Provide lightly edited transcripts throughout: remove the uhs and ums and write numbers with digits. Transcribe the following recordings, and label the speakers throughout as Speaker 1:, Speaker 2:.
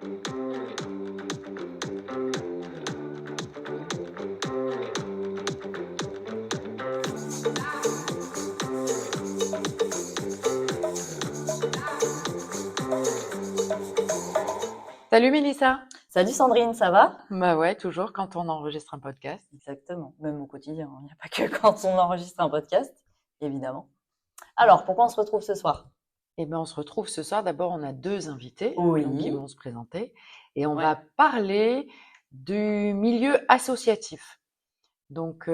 Speaker 1: Salut Mélissa.
Speaker 2: Salut Sandrine, ça va?
Speaker 1: Bah ouais, toujours quand on enregistre un podcast.
Speaker 2: Exactement, même au quotidien, il n'y a pas que quand on enregistre un podcast, évidemment. Alors, pourquoi on se retrouve ce soir?
Speaker 1: Eh ben, on se retrouve ce soir. D'abord, on a deux invités
Speaker 2: Oui.
Speaker 1: donc, qui vont se présenter et on
Speaker 2: Ouais.
Speaker 1: va parler du milieu associatif. Donc,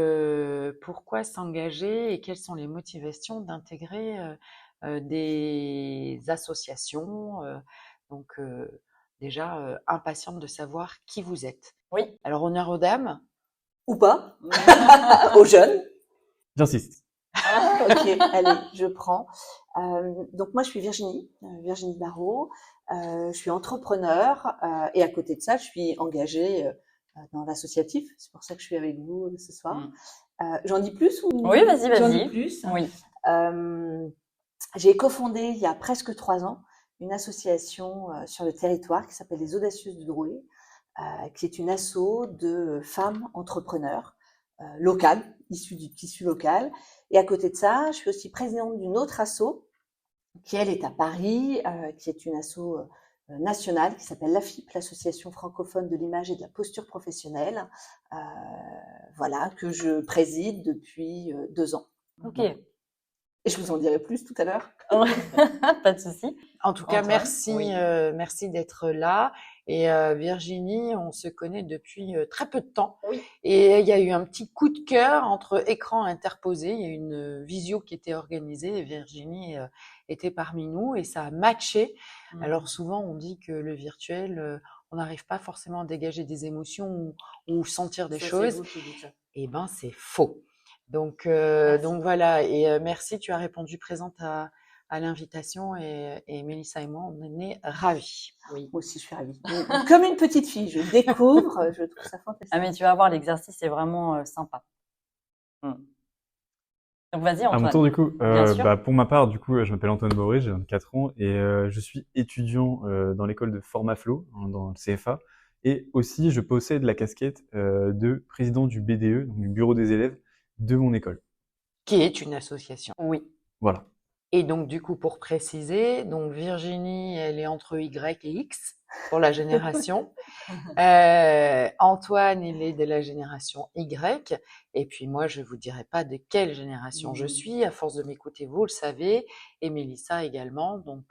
Speaker 1: pourquoi s'engager et quelles sont les motivations d'intégrer des associations donc, déjà, impatiente de savoir qui vous êtes.
Speaker 2: Oui.
Speaker 1: Alors, honneur aux dames.
Speaker 2: Ou pas? Aux jeunes?
Speaker 3: J'insiste.
Speaker 2: Ok, allez, je prends. Donc moi, je suis Virginie Barrault. Je suis entrepreneur et à côté de ça, je suis engagée dans l'associatif. C'est pour ça que je suis avec vous ce soir. J'en dis plus ou?
Speaker 4: Oui, vas-y.
Speaker 2: J'en dis plus.
Speaker 4: Oui.
Speaker 2: J'ai cofondé il y a presque 3 ans une association sur le territoire qui s'appelle les Audacieuses de Drouet, qui est une asso de femmes entrepreneurs locales, issues du tissu local. Et à côté de ça, je suis aussi présidente d'une autre asso qui, elle, est à Paris, qui est une asso nationale qui s'appelle l'AFIP, l'Association francophone de l'image et de la posture professionnelle, voilà, que je préside depuis 2 ans.
Speaker 4: Ok.
Speaker 2: Et je vous en dirai plus tout à l'heure.
Speaker 4: Pas de souci.
Speaker 1: En tout cas,
Speaker 2: Antoine,
Speaker 1: merci,
Speaker 2: oui.
Speaker 1: merci d'être là. Et Virginie, on se connaît depuis très peu de temps.
Speaker 2: Oui.
Speaker 1: Et il y a eu un petit coup de cœur entre écrans interposés. Il y a eu une visio qui était organisée et Virginie était parmi nous et ça a matché. Alors souvent, on dit que le virtuel, on n'arrive pas forcément à dégager des émotions ou sentir des choses. Eh ben, c'est faux. Donc voilà. Et merci, tu as répondu présente à l'invitation et Mélissa et moi, on en est ravis.
Speaker 2: Oui, moi aussi, je suis ravie. Comme une petite fille, je découvre, je trouve ça fantastique.
Speaker 4: Ah, mais tu vas voir, l'exercice est vraiment sympa. Donc, vas-y,
Speaker 3: À mon
Speaker 4: Antoine.
Speaker 3: tour, du coup,
Speaker 4: Bien sûr.
Speaker 3: pour ma part, du coup, je m'appelle Antoine Boré, j'ai 24 ans et je suis étudiant dans l'école de Formaflow, dans le CFA. Et aussi, je possède la casquette de président du BDE, donc du bureau des élèves de mon école.
Speaker 1: Qui est une association.
Speaker 4: Oui.
Speaker 3: Voilà.
Speaker 1: Et donc, du coup, pour préciser, donc Virginie, elle est entre Y et X pour la génération. Antoine, il est de la génération Y. Et puis moi, je vous dirai pas de quelle génération je suis. À force de m'écouter, vous le savez. Et Mélissa également. Donc,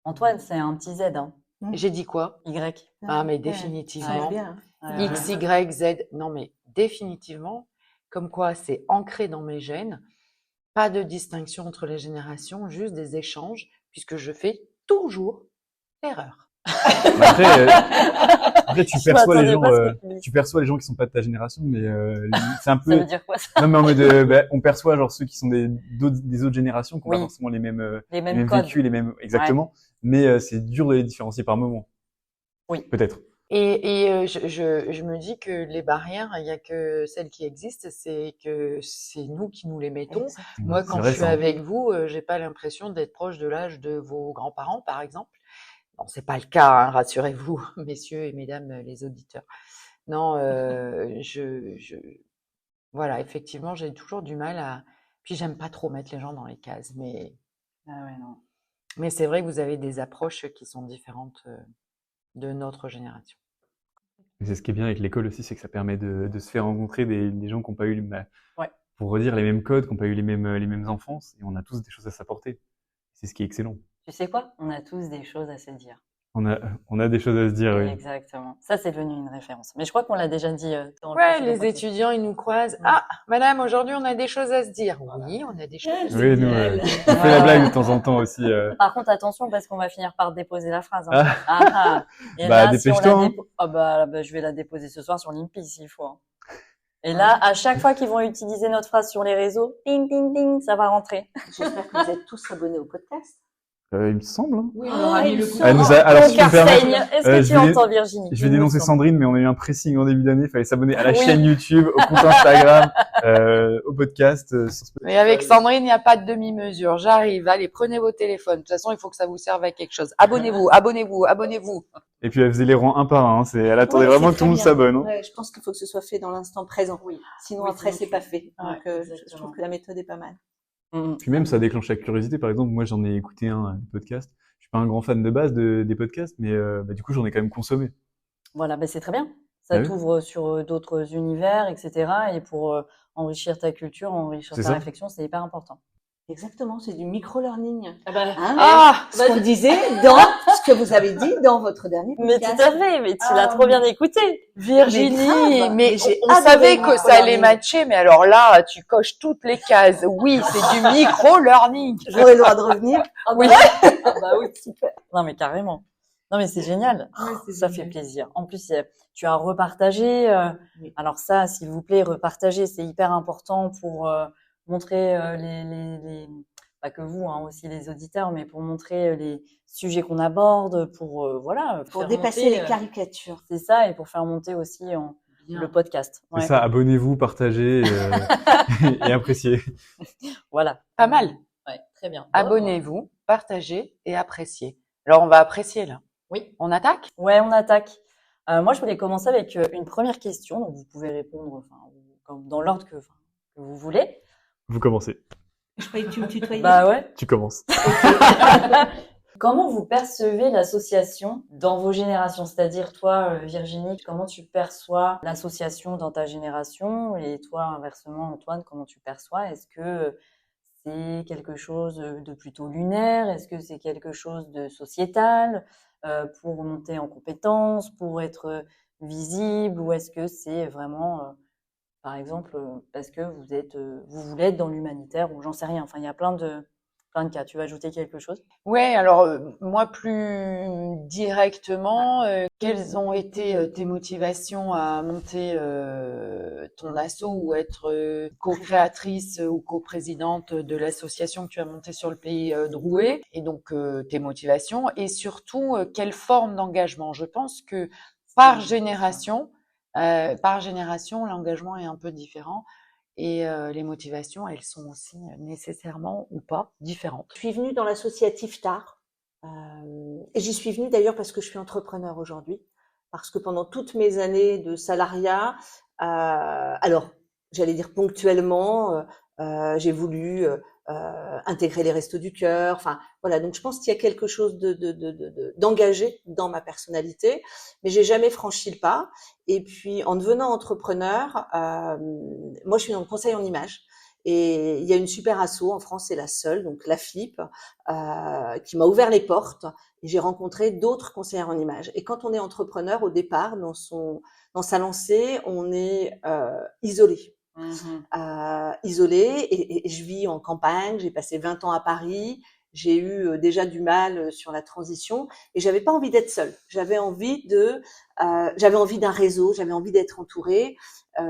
Speaker 4: Antoine, c'est un petit Z, hein.
Speaker 1: j'ai dit quoi?
Speaker 4: Y.
Speaker 1: Ah, mais
Speaker 2: Ouais,
Speaker 1: définitivement.
Speaker 2: bien.
Speaker 1: X, Y, Z. Non, mais définitivement. Comme quoi, c'est ancré dans mes gènes. Pas de distinction entre les générations, juste des échanges, puisque je fais toujours l'erreur.
Speaker 3: Après, tu
Speaker 4: Je
Speaker 3: perçois les
Speaker 4: m'attendais
Speaker 3: gens,
Speaker 4: pas à ce que tu dises.
Speaker 3: tu perçois les gens qui sont pas de ta génération, mais c'est un
Speaker 4: Ça veut
Speaker 3: peu.
Speaker 4: dire quoi, ça?
Speaker 3: Non, mais en mode, on perçoit genre ceux qui sont des autres générations, qui n'ont
Speaker 4: Oui.
Speaker 3: pas forcément les mêmes
Speaker 4: Les
Speaker 3: les
Speaker 4: mêmes
Speaker 3: mêmes
Speaker 4: codes.
Speaker 3: vécus, les mêmes exactement. Mais c'est dur de les différencier par moment.
Speaker 4: Oui.
Speaker 3: Peut-être.
Speaker 1: Et je me dis que les barrières, il y a que celles qui existent, c'est que c'est nous qui nous les mettons. Moi,
Speaker 3: C'est
Speaker 1: quand
Speaker 3: vrai,
Speaker 1: je suis
Speaker 3: ça.
Speaker 1: avec vous, j'ai pas l'impression d'être proche de l'âge de vos grands-parents, par exemple. Bon, c'est pas le cas, hein, rassurez-vous, messieurs et mesdames les auditeurs. Non, voilà, effectivement, j'ai toujours du mal à. Puis j'aime pas trop mettre les gens dans les cases,
Speaker 4: Ah ouais, non.
Speaker 1: mais c'est vrai que vous avez des approches qui sont différentes de notre génération.
Speaker 3: Et c'est ce qui est bien avec l'école aussi, c'est que ça permet de se faire rencontrer des gens qui n'ont pas eu,
Speaker 4: Ouais.
Speaker 3: pour redire, les mêmes codes, qui n'ont pas eu les mêmes enfances, et on a tous des choses à s'apporter. C'est ce qui est excellent.
Speaker 4: Tu sais quoi? On a tous des choses à se dire.
Speaker 3: On a des choses à se dire, oui.
Speaker 4: Exactement. Ça, c'est devenu une référence. Mais je crois qu'on l'a déjà dit dans le
Speaker 1: Ouais,
Speaker 4: précédent
Speaker 1: les
Speaker 4: podcast.
Speaker 1: étudiants, ils nous croisent. Ah, madame, aujourd'hui, on a des choses à se dire. Oui, on a des choses à se
Speaker 3: Oui,
Speaker 1: dire.
Speaker 3: nous, on fait la blague de temps en temps aussi.
Speaker 4: Par contre, attention, parce qu'on va finir par déposer la phrase. Hein.
Speaker 3: Ah.
Speaker 4: Ah, ah. Et
Speaker 3: Bah,
Speaker 4: là, si on
Speaker 3: dépêche-toi,
Speaker 4: la
Speaker 3: hein.
Speaker 4: bah, je vais la déposer ce soir sur Limpy s'il faut. Hein. Et là, à chaque fois qu'ils vont utiliser notre phrase sur les réseaux, ding, ding, ding, ça va rentrer.
Speaker 2: J'espère que vous êtes tous abonnés au podcast.
Speaker 3: Il me semble. Hein.
Speaker 1: Oui, on leur a mis le coup de
Speaker 3: Elle nous a-
Speaker 1: poing.
Speaker 3: alors,
Speaker 4: Ton
Speaker 3: si tu me
Speaker 4: cœur
Speaker 3: permets,
Speaker 4: saigne. Est-ce
Speaker 3: je
Speaker 4: que tu
Speaker 3: vais-
Speaker 4: entends, Virginie?
Speaker 3: Je vais dénoncer Sandrine, mais on a eu un pressing en début d'année. Il fallait s'abonner à la
Speaker 4: Oui.
Speaker 3: chaîne YouTube, au compte Instagram, au podcast. Sur Spotify.
Speaker 1: Mais avec Sandrine, il n'y a pas de demi-mesure. J'arrive. Allez, prenez vos téléphones. De toute façon, il faut que ça vous serve à quelque chose. Abonnez-vous, abonnez-vous, abonnez-vous.
Speaker 3: Et puis elle faisait les rangs un par un. Elle attendait
Speaker 2: Ouais,
Speaker 3: vraiment
Speaker 2: c'est
Speaker 3: que tout le monde
Speaker 2: très bien.
Speaker 3: s'abonne. Hein.
Speaker 2: Ouais, je pense qu'il faut que ce soit fait dans l'instant présent.
Speaker 4: Oui.
Speaker 2: Sinon,
Speaker 4: Oui,
Speaker 2: après,
Speaker 4: sinon,
Speaker 2: c'est pas fait.
Speaker 4: Ouais,
Speaker 2: Donc, je
Speaker 4: exactement.
Speaker 2: trouve que la méthode est pas mal.
Speaker 3: Puis même, ça déclenche la curiosité. Par exemple, moi, j'en ai écouté un podcast. Je suis pas un grand fan de base des podcasts, mais du coup, j'en ai quand même consommé.
Speaker 4: Voilà, ben c'est très bien. Ça
Speaker 3: Ah oui.
Speaker 4: t'ouvre sur d'autres univers, etc. Et pour enrichir ta culture, enrichir
Speaker 3: C'est
Speaker 4: ta
Speaker 3: ça.
Speaker 4: réflexion, c'est hyper important.
Speaker 2: Exactement, c'est du micro-learning.
Speaker 4: Ah ben,
Speaker 2: Hein
Speaker 1: Ah!
Speaker 2: Ce qu'on disait dans ce que vous avez dit dans votre dernier
Speaker 4: mais
Speaker 2: podcast.
Speaker 4: tout à fait, mais tu
Speaker 2: Ah,
Speaker 4: l'as trop bien écouté.
Speaker 1: Virginie,
Speaker 2: grave.
Speaker 1: mais
Speaker 2: Mais j'ai
Speaker 1: on
Speaker 2: adoré
Speaker 1: savait
Speaker 2: le
Speaker 1: que ça allait
Speaker 2: micro-learning.
Speaker 1: matcher, mais alors là, tu coches toutes les cases. Oui, c'est du micro-learning.
Speaker 2: J'aurais le droit de revenir.
Speaker 4: Oui. Ah bah oui, super. Non mais carrément. Non mais c'est génial. Ça fait plaisir. En plus, tu as repartagé.
Speaker 2: Oui.
Speaker 4: Alors ça, s'il vous plaît, repartagez. C'est hyper important pour montrer pas que vous, hein, aussi les auditeurs, mais pour montrer les sujets qu'on aborde, pour voilà,
Speaker 2: Pour
Speaker 4: faire
Speaker 2: dépasser
Speaker 4: monter,
Speaker 2: les caricatures.
Speaker 4: c'est ça, et pour faire monter aussi le podcast.
Speaker 3: C'est
Speaker 4: Ouais.
Speaker 3: ça. Abonnez-vous, partagez et appréciez.
Speaker 4: Voilà.
Speaker 1: Pas mal.
Speaker 4: Ouais, très bien.
Speaker 1: Abonnez-vous, partagez et appréciez. Alors, on va apprécier là.
Speaker 4: Oui.
Speaker 1: On attaque?
Speaker 4: Ouais, on attaque. Moi, je voulais commencer avec une première question, donc vous pouvez répondre comme dans l'ordre que vous voulez.
Speaker 3: Vous commencez.
Speaker 2: Je croyais que tu me tutoyais.
Speaker 4: Bah ouais.
Speaker 3: Tu commences.
Speaker 4: Comment vous percevez l'association dans vos générations? C'est-à-dire, toi, Virginie, comment tu perçois l'association dans ta génération? Et toi, inversement, Antoine, comment tu perçois? Est-ce que c'est quelque chose de plutôt lunaire? Est-ce que c'est quelque chose de sociétal, pour monter en compétences, pour être visible? Ou est-ce que c'est vraiment, par exemple, parce que vous voulez être dans l'humanitaire, ou j'en sais rien. Enfin, il y a plein de cas. Tu veux ajouter quelque chose?
Speaker 1: Ouais, alors moi plus directement, quelles ont été tes motivations à monter ton asso ou être co-créatrice ou co-présidente de l'association que tu as montée sur le pays Drouet, et donc tes motivations et surtout quelle forme d'engagement. Je pense que par génération, l'engagement est un peu différent. Et les motivations, elles sont aussi nécessairement ou pas différentes.
Speaker 2: Je suis venue dans l'associatif tard. Et j'y suis venue d'ailleurs parce que je suis entrepreneur aujourd'hui. Parce que pendant toutes mes années de salariat, alors j'allais dire ponctuellement, j'ai voulu intégrer les Restos du Cœur. Enfin voilà, donc je pense qu'il y a quelque chose d'engagé dans ma personnalité, mais j'ai jamais franchi le pas. Et puis en devenant entrepreneur, moi je suis dans le conseil en images. Et il y a une super asso en France, c'est la seule, donc la FIP, qui m'a ouvert les portes. Et j'ai rencontré d'autres conseillères en images. Et quand on est entrepreneur, au départ, dans sa lancée, on est isolé. Isolé, et je vis en campagne. J'ai passé 20 ans à Paris. J'ai eu déjà du mal sur la transition, et j'avais pas envie d'être seule. J'avais envie d'un réseau, j'avais envie d'être entourée.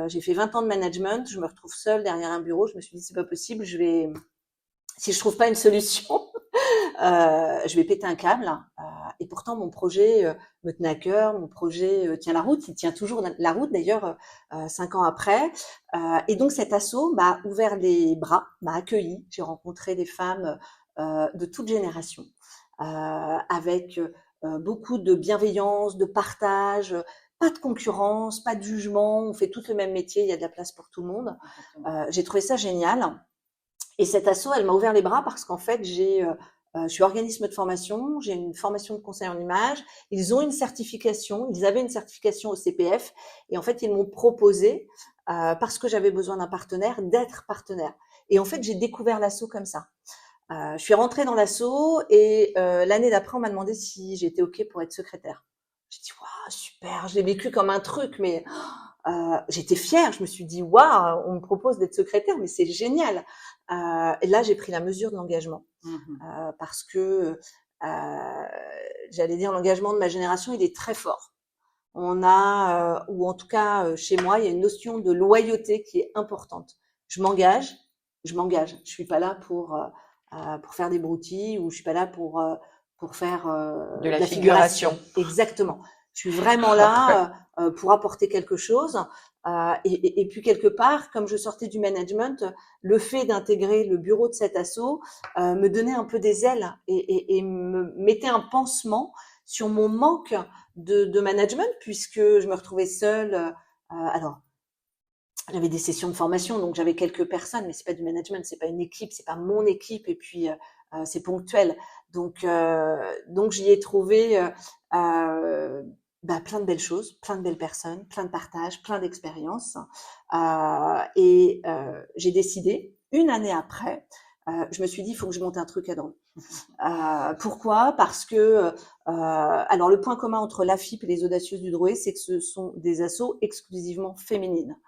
Speaker 2: J'ai fait 20 ans de management, je me retrouve seule derrière un bureau. Je me suis dit c'est pas possible, si je trouve pas une solution, je vais péter un câble. Et pourtant mon projet me tenait à cœur, mon projet tient la route, il tient toujours la route d'ailleurs 5 ans après. Et donc cet asso m'a ouvert les bras, m'a accueilli. J'ai rencontré des femmes de toute génération, avec beaucoup de bienveillance, de partage, pas de concurrence, pas de jugement. On fait tous le même métier, il y a de la place pour tout le monde. J'ai trouvé ça génial. Et cette asso, elle m'a ouvert les bras parce qu'en fait, je suis organisme de formation, j'ai une formation de conseil en images. Ils avaient une certification au CPF, et en fait, ils m'ont proposé, parce que j'avais besoin d'un partenaire, d'être partenaire. Et en fait, j'ai découvert l'asso comme ça. Je suis rentrée dans l'asso, et l'année d'après, on m'a demandé si j'étais OK pour être secrétaire. J'ai dit waouh, super, je l'ai vécu comme un truc, mais j'étais fière. Je me suis dit waouh, on me propose d'être secrétaire, mais c'est génial. Et là, j'ai pris la mesure de l'engagement, parce que j'allais dire l'engagement de ma génération, il est très fort. On a, ou en tout cas chez moi, il y a une notion de loyauté qui est importante. Je m'engage. Je suis pas là pour pour faire des broutilles ou je suis pas là pour faire
Speaker 1: De la figuration.
Speaker 2: Exactement. Je suis vraiment là pour apporter quelque chose. Et puis quelque part, comme je sortais du management, le fait d'intégrer le bureau de cet asso me donnait un peu des ailes et me mettait un pansement sur mon manque de management, puisque je me retrouvais seule. Alors, j'avais des sessions de formation, donc j'avais quelques personnes, mais c'est pas du management, c'est pas une équipe, c'est pas mon équipe, et puis c'est ponctuel. Donc j'y ai trouvé plein de belles choses, plein de belles personnes, plein de partages, plein d'expériences. J'ai décidé, une année après, je me suis dit, il faut que je monte un truc à Dreux. Pourquoi? Parce que alors le point commun entre l'AFIP et les Audacieuses du Drouet, c'est que ce sont des assos exclusivement féminines.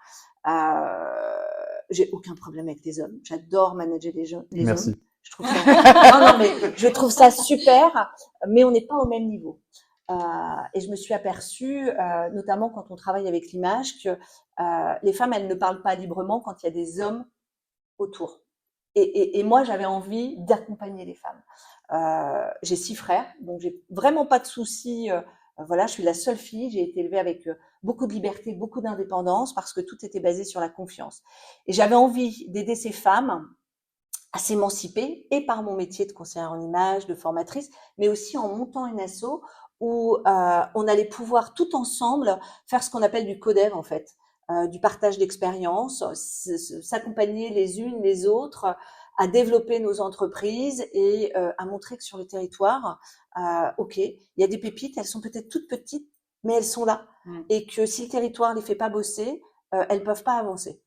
Speaker 2: J'ai aucun problème avec les hommes. J'adore manager les hommes.
Speaker 3: Merci.
Speaker 2: Je trouve ça... non, mais je trouve ça super, mais on n'est pas au même niveau. Et je me suis aperçue, notamment quand on travaille avec l'image, que les femmes, elles ne parlent pas librement quand il y a des hommes autour. Et moi, j'avais envie d'accompagner les femmes. J'ai 6 frères, donc j'ai vraiment pas de soucis. Voilà, je suis la seule fille. J'ai été élevée avec beaucoup de liberté, beaucoup d'indépendance, parce que tout était basé sur la confiance. Et j'avais envie d'aider ces femmes à s'émanciper, et par mon métier de conseillère en image, de formatrice, mais aussi en montant une asso où on allait pouvoir tout ensemble faire ce qu'on appelle du codev, en fait, du partage d'expériences, s'accompagner les unes les autres à développer nos entreprises et à montrer que sur le territoire, ok, il y a des pépites, elles sont peut-être toutes petites, mais elles sont là, et que si le territoire les fait pas bosser, elles peuvent pas avancer.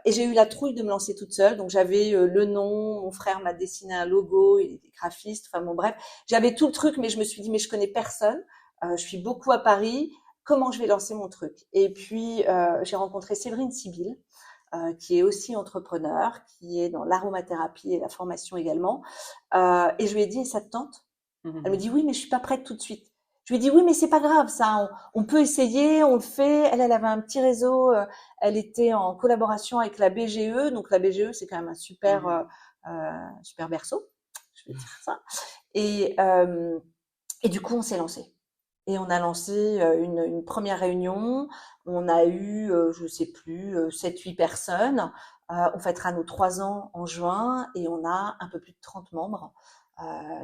Speaker 2: Et j'ai eu la trouille de me lancer toute seule, donc j'avais le nom, mon frère m'a dessiné un logo, il était graphiste, enfin bon bref, j'avais tout le truc, mais je me suis dit mais je connais personne, je suis beaucoup à Paris, comment je vais lancer mon truc? Et puis j'ai rencontré Séverine Sibyl, qui est aussi entrepreneur, qui est dans l'aromathérapie et la formation également, et je lui ai dit, ça te tente? Elle me dit oui, mais je suis pas prête tout de suite. Je lui ai dit oui, mais c'est pas grave, ça, on peut essayer, on le fait. Elle avait un petit réseau, elle était en collaboration avec la BGE, donc la BGE c'est quand même un super super berceau, je vais dire ça. Et du coup on s'est lancé. Et on a lancé une première réunion. On a eu, je sais plus, 7-8 personnes. On fêtera nos 3 ans en juin et on a un peu plus de 30 membres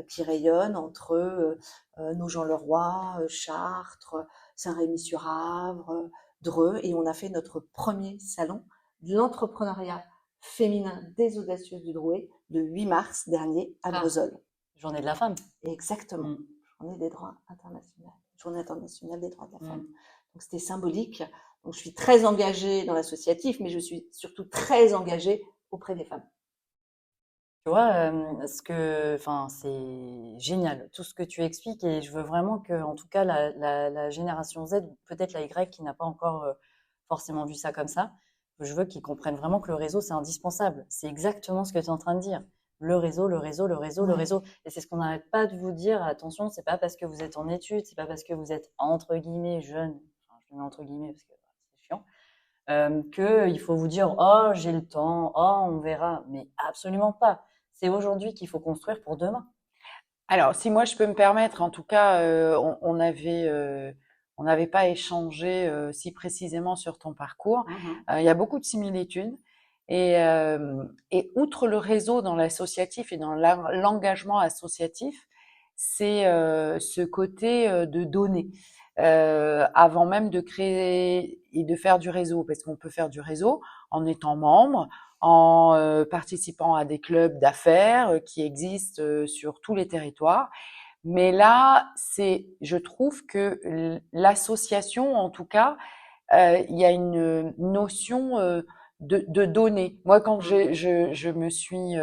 Speaker 2: qui rayonnent entre Nogent-le-Roi, Chartres, Saint-Rémy-sur-Avre, Dreux. Et on a fait notre premier salon de l'entrepreneuriat féminin des Audacieuses du Drouet le 8 mars dernier à Brezol.
Speaker 4: Journée de la femme.
Speaker 2: Exactement. Journée des droits internationaux. Journée internationale des droits de la femme. Donc c'était symbolique. Donc je suis très engagée dans l'associatif, mais je suis surtout très engagée auprès des femmes.
Speaker 4: Tu vois, c'est génial tout ce que tu expliques, et je veux vraiment que, en tout cas, la génération Z, peut-être la Y qui n'a pas encore forcément vu ça comme ça, je veux qu'ils comprennent vraiment que le réseau c'est indispensable. C'est exactement ce que tu es en train de dire. Le réseau, le réseau, le réseau, le réseau. Et c'est ce qu'on n'arrête pas de vous dire. Attention, c'est pas parce que vous êtes en études, c'est pas parce que vous êtes entre guillemets jeune, enfin, je le mets entre guillemets parce que c'est chiant, qu'il faut vous dire oh j'ai le temps, oh on verra, mais absolument pas. C'est aujourd'hui qu'il faut construire pour demain.
Speaker 1: Alors, si moi je peux me permettre, en tout cas, on n'avait pas échangé si précisément sur ton parcours. Il y a beaucoup de similitudes. Et outre le réseau dans l'associatif et dans l'engagement associatif, c'est ce côté de donner. Avant même de créer et de faire du réseau, parce qu'on peut faire du réseau en étant membre, en participant à des clubs d'affaires qui existent sur tous les territoires. Mais là, je trouve que l'association, en tout cas, il y a une notion de donner. Moi, quand je me suis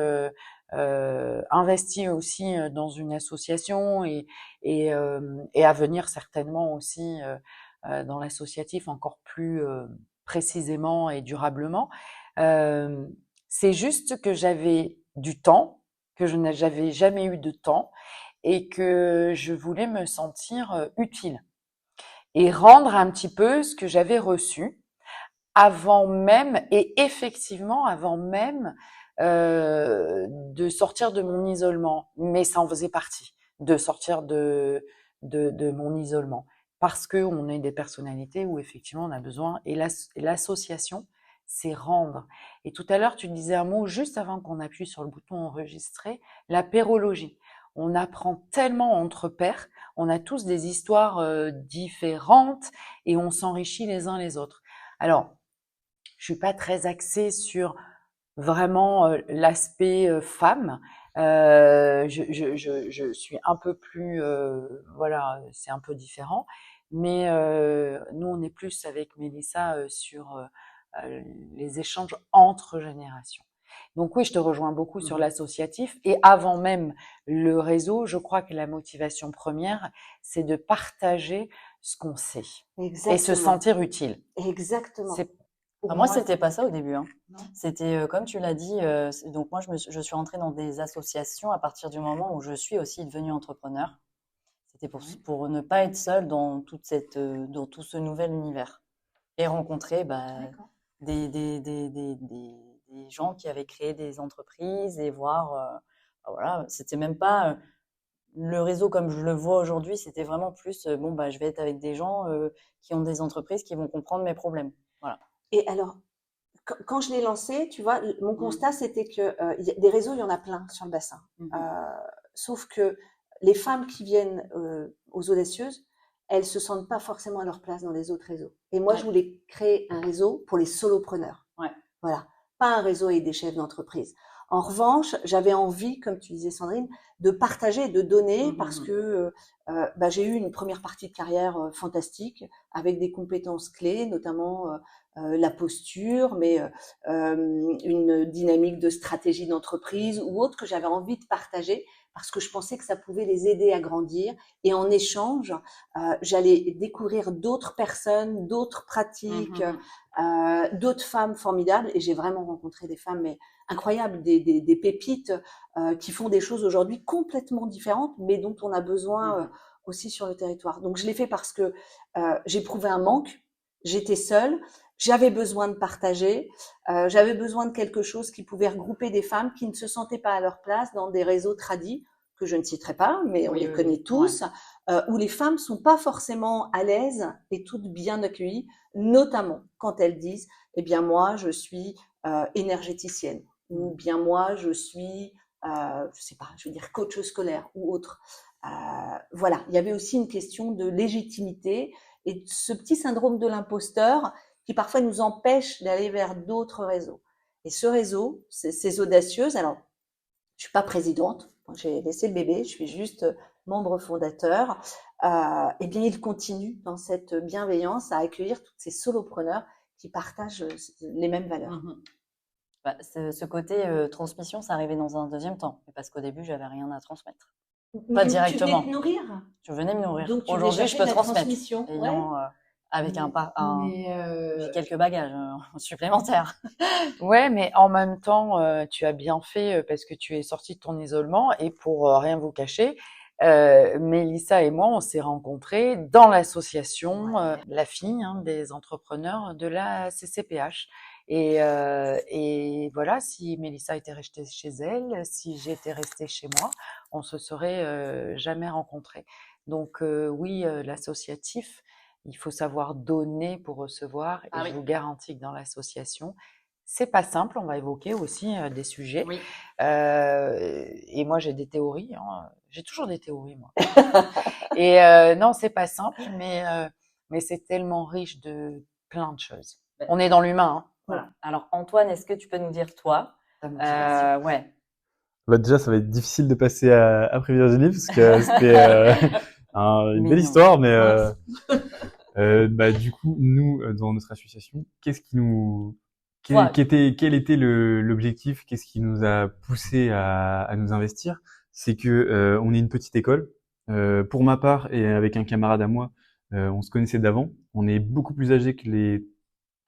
Speaker 1: investie aussi dans une association et à venir certainement aussi dans l'associatif encore plus précisément et durablement, c'est juste que j'avais du temps, que je n'avais jamais eu de temps et que je voulais me sentir utile et rendre un petit peu ce que j'avais reçu avant même, et effectivement avant même de sortir de mon isolement, mais ça en faisait partie, de sortir de mon isolement, parce que on est des personnalités où effectivement on a besoin, et l'association, c'est rendre. Et tout à l'heure, tu disais un mot juste avant qu'on appuie sur le bouton enregistrer, la pérologie. On apprend tellement entre pairs, on a tous des histoires différentes et on s'enrichit les uns les autres. Alors, je suis pas très axée sur vraiment l'aspect femme. Je suis un peu plus, voilà, c'est un peu différent. Mais nous, on est plus avec Mélissa sur les échanges entre générations. Donc oui, je te rejoins beaucoup sur l'associatif. Et avant même le réseau, je crois que la motivation première, c'est de partager ce qu'on sait
Speaker 2: Exactement.
Speaker 1: et se sentir utile.
Speaker 2: Exactement.
Speaker 4: Moi, c'était pas ça au début. Hein. C'était comme tu l'as dit. Donc moi, je suis rentrée dans des associations à partir du moment où je suis aussi devenue entrepreneur. C'était pour ne pas être seule dans tout ce nouvel univers et rencontrer des gens qui avaient créé des entreprises et voir. Voilà, c'était même pas le réseau comme je le vois aujourd'hui. C'était vraiment plus je vais être avec des gens qui ont des entreprises qui vont comprendre mes problèmes. Voilà.
Speaker 2: Et alors, quand je l'ai lancé, tu vois, mon constat, c'était que des réseaux, il y en a plein sur le bassin. Sauf que les femmes qui viennent aux audacieuses, elles se sentent pas forcément à leur place dans les autres réseaux. Et moi, je voulais créer un réseau pour les solopreneurs. Voilà, pas un réseau avec des chefs d'entreprise. En revanche, j'avais envie, comme tu disais Sandrine, de partager, de donner, parce que j'ai eu une première partie de carrière fantastique, avec des compétences clés, notamment la posture, mais une dynamique de stratégie d'entreprise ou autre que j'avais envie de partager, parce que je pensais que ça pouvait les aider à grandir. Et en échange, j'allais découvrir d'autres personnes, d'autres pratiques, d'autres femmes formidables. Et j'ai vraiment rencontré des femmes incroyables, des pépites qui font des choses aujourd'hui complètement différentes, mais dont on a besoin aussi sur le territoire. Donc je l'ai fait parce que j'éprouvais un manque, j'étais seule, j'avais besoin de partager, j'avais besoin de quelque chose qui pouvait regrouper des femmes qui ne se sentaient pas à leur place dans des réseaux tradis, que je ne citerai pas, mais on les connaît tous, où les femmes sont pas forcément à l'aise et toutes bien accueillies, notamment quand elles disent « Eh bien moi, je suis énergéticienne » ou « Bien moi, je suis, je sais pas, je veux dire coach scolaire » ou autre. Voilà, il y avait aussi une question de légitimité et ce petit syndrome de l'imposteur qui parfois nous empêche d'aller vers d'autres réseaux. Et ce réseau, ces audacieuses, alors je suis pas présidente, j'ai laissé le bébé, je suis juste membre fondateur, eh bien il continue dans cette bienveillance à accueillir tous ces solopreneurs qui partagent les mêmes valeurs.
Speaker 4: Ce côté transmission, ça arrivait dans un deuxième temps, parce qu'au début, j'avais rien à transmettre. Pas directement.
Speaker 2: Tu venais te nourrir.
Speaker 4: Je venais me nourrir.
Speaker 2: Donc,
Speaker 4: aujourd'hui, je peux transmettre.
Speaker 2: Ayant,
Speaker 4: avec j'ai quelques bagages supplémentaires.
Speaker 1: Ouais, mais en même temps, tu as bien fait parce que tu es sortie de ton isolement et pour rien vous cacher, Mélissa et moi, on s'est rencontrés dans l'association La Fille des entrepreneurs de la CCPH. Et voilà, si Mélissa était restée chez elle, si j'étais restée chez moi, on se serait jamais rencontrés. Donc oui, l'associatif, il faut savoir donner pour recevoir. Et je vous garantis que dans l'association, c'est pas simple. On va évoquer aussi des sujets.
Speaker 4: Oui.
Speaker 1: Et moi, j'ai des théories. J'ai toujours des théories, moi. Et non, c'est pas simple, mais c'est tellement riche de plein de choses. On est dans l'humain.
Speaker 4: Voilà. Alors Antoine, est-ce que tu peux nous dire toi ouais.
Speaker 3: Déjà, ça va être difficile de passer après Virginie parce que c'était une belle histoire, mais du coup, nous, dans notre association, quel était l'objectif, qu'est-ce qui nous a poussé à nous investir? C'est que on est une petite école. Pour ma part et avec un camarade à moi, on se connaissait d'avant. On est beaucoup plus âgés que les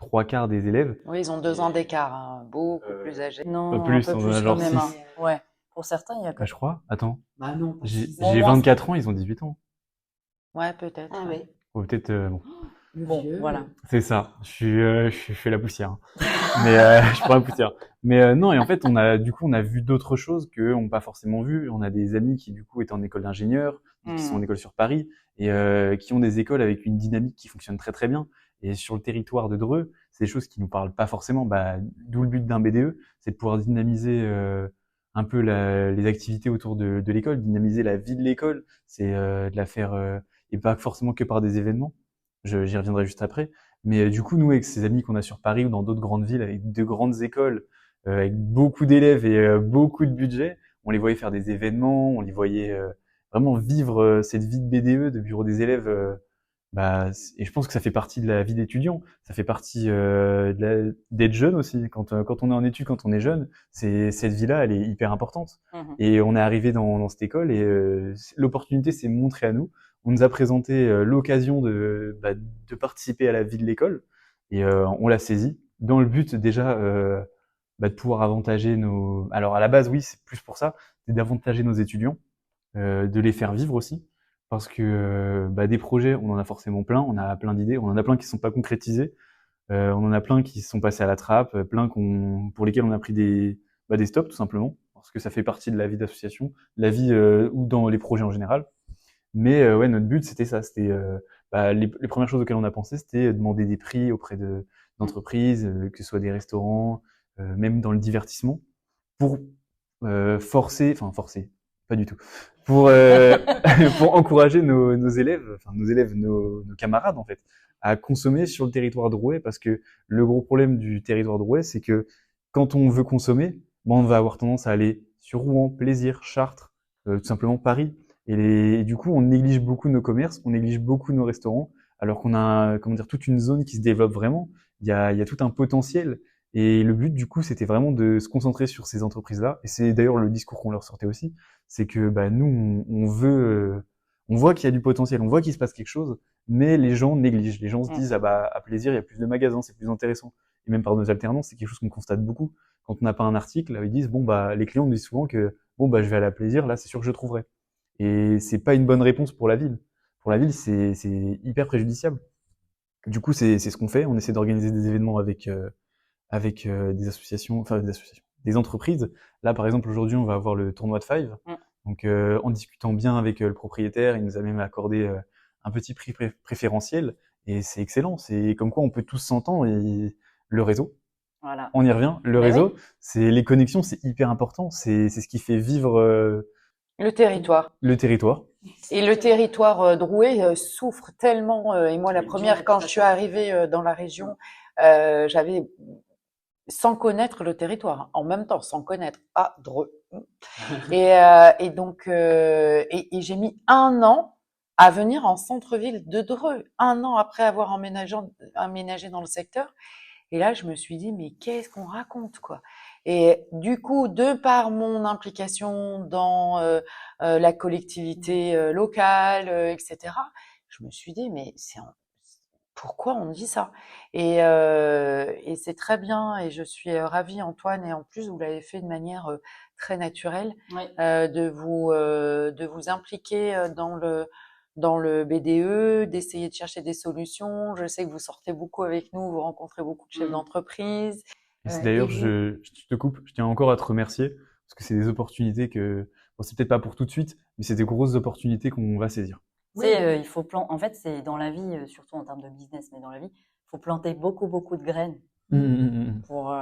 Speaker 3: 3/4 des élèves.
Speaker 1: Oui, ils ont 2 ans d'écart, beaucoup plus âgés.
Speaker 3: un
Speaker 4: Non,
Speaker 3: peu plus,
Speaker 4: un peu plus
Speaker 3: genre
Speaker 4: quand même.
Speaker 3: 6.
Speaker 4: Ouais. Pour certains, il y a
Speaker 3: Je crois. Attends.
Speaker 1: Bah non.
Speaker 3: J'ai 24 ans, ils ont 18 ans.
Speaker 1: Ouais, peut-être.
Speaker 2: Ah oui.
Speaker 3: Ou peut-être
Speaker 4: Bon, voilà.
Speaker 3: C'est ça. Je fais la poussière. mais je prends un poussière. Mais non, et en fait, on a vu d'autres choses que on pas forcément vu. On a des amis qui du coup étaient en école d'ingénieur, qui sont en école sur Paris et qui ont des écoles avec une dynamique qui fonctionne très très bien. Et sur le territoire de Dreux, c'est des choses qui nous parlent pas forcément. D'où le but d'un BDE, c'est de pouvoir dynamiser un peu les activités autour de l'école, dynamiser la vie de l'école, c'est de la faire et pas forcément que par des événements. J'y reviendrai juste après. Mais du coup, nous, avec ces amis qu'on a sur Paris ou dans d'autres grandes villes, avec de grandes écoles, avec beaucoup d'élèves et beaucoup de budget, on les voyait faire des événements, on les voyait vraiment vivre cette vie de BDE, de bureau des élèves. Et je pense que ça fait partie de la vie d'étudiant, ça fait partie d'être jeune aussi. Quand on est en études, quand on est jeune, cette vie-là, elle est hyper importante. Et on est arrivé dans cette école et l'opportunité s'est montrée à nous. On nous a présenté l'occasion de participer à la vie de l'école et on l'a saisi dans le but déjà de pouvoir avantager nos. Alors à la base, oui, c'est plus pour ça, c'est d'avantager nos étudiants, de les faire vivre aussi. Parce que des projets, on en a forcément plein, on a plein d'idées, on en a plein qui sont pas concrétisés, on en a plein qui sont passés à la trappe, plein pour lesquels on a pris des stops tout simplement, parce que ça fait partie de la vie d'association, la vie ou dans les projets en général. Mais ouais, notre but c'était ça, c'était les premières choses auxquelles on a pensé, c'était demander des prix auprès d'entreprises, que ce soit des restaurants, même dans le divertissement, pour forcer, pas du tout, pour pour encourager nos élèves, nos camarades en fait, à consommer sur le territoire drouais, parce que le gros problème du territoire drouais, c'est que quand on veut consommer, on va avoir tendance à aller sur Rouen, Plaisir, Chartres, tout simplement Paris, et du coup on néglige beaucoup nos commerces, on néglige beaucoup nos restaurants, alors qu'on a toute une zone qui se développe vraiment. Il y a tout un potentiel. Et le but, du coup, c'était vraiment de se concentrer sur ces entreprises-là. Et c'est d'ailleurs le discours qu'on leur sortait aussi. C'est que nous, on veut, on voit qu'il y a du potentiel, on voit qu'il se passe quelque chose, mais les gens négligent. Les gens se disent, à Plaisir, il y a plus de magasins, c'est plus intéressant. Et même par nos alternances, c'est quelque chose qu'on constate beaucoup. Quand on n'a pas un article, ils disent, les clients nous disent souvent que, je vais à la Plaisir, là, c'est sûr que je trouverai. Et c'est pas une bonne réponse pour la ville. Pour la ville, c'est hyper préjudiciable. Du coup, c'est ce qu'on fait. On essaie d'organiser des événements avec des associations, des entreprises. Là, par exemple, aujourd'hui, on va avoir le tournoi de Five. Donc, en discutant bien avec le propriétaire, il nous a même accordé un petit prix préférentiel. Et c'est excellent. C'est comme quoi on peut tous s'entendre. Et le réseau,
Speaker 4: voilà.
Speaker 3: On y revient. Le réseau, c'est les connexions, c'est hyper important. C'est ce qui fait vivre
Speaker 1: le territoire.
Speaker 3: Le territoire.
Speaker 1: Et le territoire drouais souffre tellement. Et moi, la première, quand je suis arrivée dans la région, j'avais sans connaître le territoire, en même temps, sans connaître Dreux. Et donc, j'ai mis 1 an à venir en centre-ville de Dreux, 1 an après avoir emménagé dans le secteur. Et là, je me suis dit, mais qu'est-ce qu'on raconte, quoi? Et du coup, de par mon implication dans la collectivité locale, etc., je me suis dit, mais pourquoi on dit ça? Et c'est très bien, et je suis ravie, Antoine, et en plus vous l'avez fait de manière très naturelle, de vous impliquer dans le BDE, d'essayer de chercher des solutions. Je sais que vous sortez beaucoup avec nous, vous rencontrez beaucoup de chefs d'entreprise.
Speaker 3: D'ailleurs, je te coupe, je tiens encore à te remercier, parce que c'est des opportunités c'est peut-être pas pour tout de suite, mais c'est des grosses opportunités qu'on va saisir.
Speaker 4: Il faut en fait, c'est dans la vie, surtout en termes de business, mais dans la vie, il faut planter beaucoup de graines pour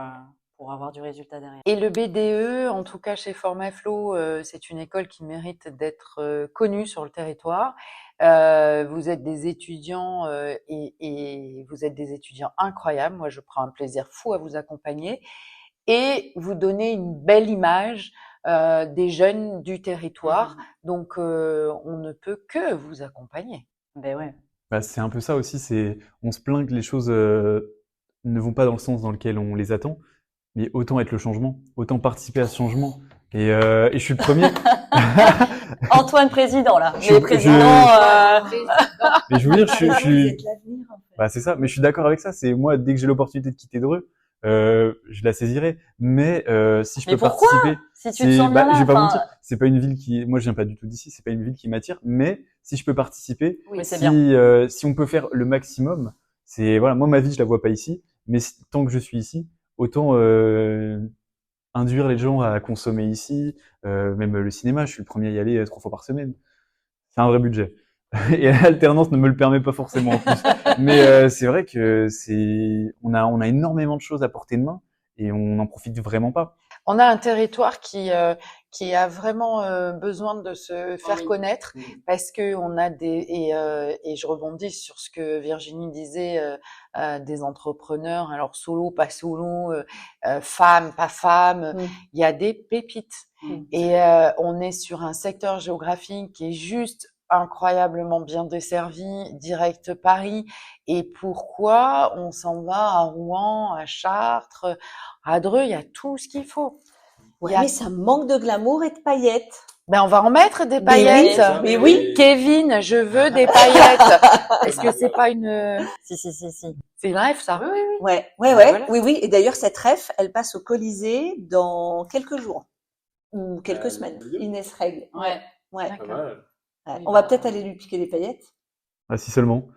Speaker 4: avoir du résultat derrière.
Speaker 1: Et le BDE, en tout cas chez Formaflow, c'est une école qui mérite d'être connue sur le territoire. Vous êtes des étudiants et vous êtes des étudiants incroyables. Moi, je prends un plaisir fou à vous accompagner et vous donnez une belle image des jeunes du territoire. Donc, on ne peut que vous accompagner.
Speaker 4: Ben ouais.
Speaker 3: C'est un peu ça aussi. On se plaint que les choses ne vont pas dans le sens dans lequel on les attend, mais autant être le changement, autant participer à ce changement. Et je suis le premier.
Speaker 4: Antoine président là,
Speaker 3: mais je veux dire, je suis. C'est ça. Mais je suis d'accord avec ça. C'est moi, dès que j'ai l'opportunité de quitter Dreux, je la saisirai. Mais si je peux participer,
Speaker 4: si tu te sens bien là,
Speaker 3: je vais pas mentir, c'est pas une ville moi je viens pas du tout d'ici, c'est pas une ville qui m'attire. Mais si je peux participer, si on peut faire le maximum, moi ma vie je la vois pas ici, mais tant que je suis ici, autant induire les gens à consommer ici, même le cinéma, je suis le premier à y aller 3 fois par semaine. C'est un vrai budget. Et l'alternance ne me le permet pas forcément en plus. Mais c'est vrai que on a énormément de choses à portée de main et on n'en profite vraiment pas.
Speaker 1: On a un territoire qui a vraiment besoin de se faire
Speaker 4: Oui.
Speaker 1: connaître parce que on a et je rebondis sur ce que Virginie disait des entrepreneurs, alors solo, pas solo, femmes, pas femmes, il y a des pépites et on est sur un secteur géographique qui est juste incroyablement bien desservi, direct Paris. Et pourquoi on s'en va à Rouen, à Chartres, à Dreux, il y a tout ce qu'il faut.
Speaker 2: Ouais, mais ça manque de glamour et de paillettes.
Speaker 1: Ben, on va en mettre des
Speaker 2: Mais
Speaker 1: paillettes.
Speaker 2: oui, mais oui.
Speaker 1: Kevin, je veux des paillettes. Est-ce que c'est pas
Speaker 4: Si.
Speaker 1: c'est une rêve, ça?
Speaker 4: Oui.
Speaker 2: Ouais,
Speaker 1: Voilà.
Speaker 2: oui. Et d'ailleurs, cette ref, elle passe au Colisée dans quelques jours ou quelques semaines. Inès Règle.
Speaker 4: Ouais.
Speaker 1: D'accord.
Speaker 2: Ouais.
Speaker 4: Oui,
Speaker 2: On va
Speaker 4: bah,
Speaker 2: peut-être aller lui piquer des paillettes.
Speaker 3: Ah, si seulement.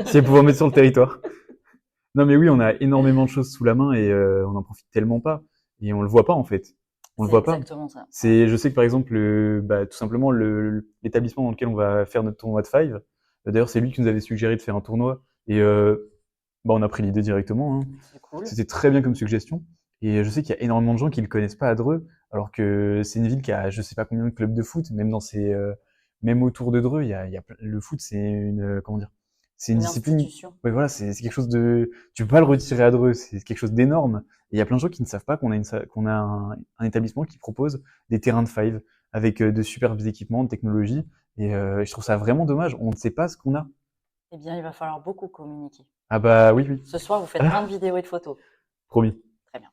Speaker 3: Si elle pouvait en mettre sur le territoire. Non, mais oui, on a énormément de choses sous la main et on n'en profite tellement pas. Et on le voit pas, en fait. On le voit pas.
Speaker 4: Exactement ça.
Speaker 3: Je sais que par exemple, tout simplement, l'établissement dans lequel on va faire notre tournoi de Five, d'ailleurs, c'est lui qui nous avait suggéré de faire un tournoi. Et on a pris l'idée directement. Hein.
Speaker 4: C'est cool.
Speaker 3: C'était très bien comme suggestion. Et je sais qu'il y a énormément de gens qui le connaissent pas à Dreux, alors que c'est une ville qui a je sais pas combien de clubs de foot, même même autour de Dreux, il y a le foot, c'est comment dire, c'est une discipline.
Speaker 4: Institution.
Speaker 3: Ouais, voilà, c'est quelque chose de, tu peux pas le retirer à Dreux, c'est quelque chose d'énorme. Et il y a plein de gens qui ne savent pas qu'on a un établissement qui propose des terrains de five avec de superbes équipements, de technologie. Et je trouve ça vraiment dommage. On ne sait pas ce qu'on a.
Speaker 4: Eh bien, il va falloir beaucoup communiquer.
Speaker 3: Ah bah oui.
Speaker 4: Ce soir, vous faites plein de vidéos et de photos.
Speaker 3: Promis.
Speaker 4: Très bien.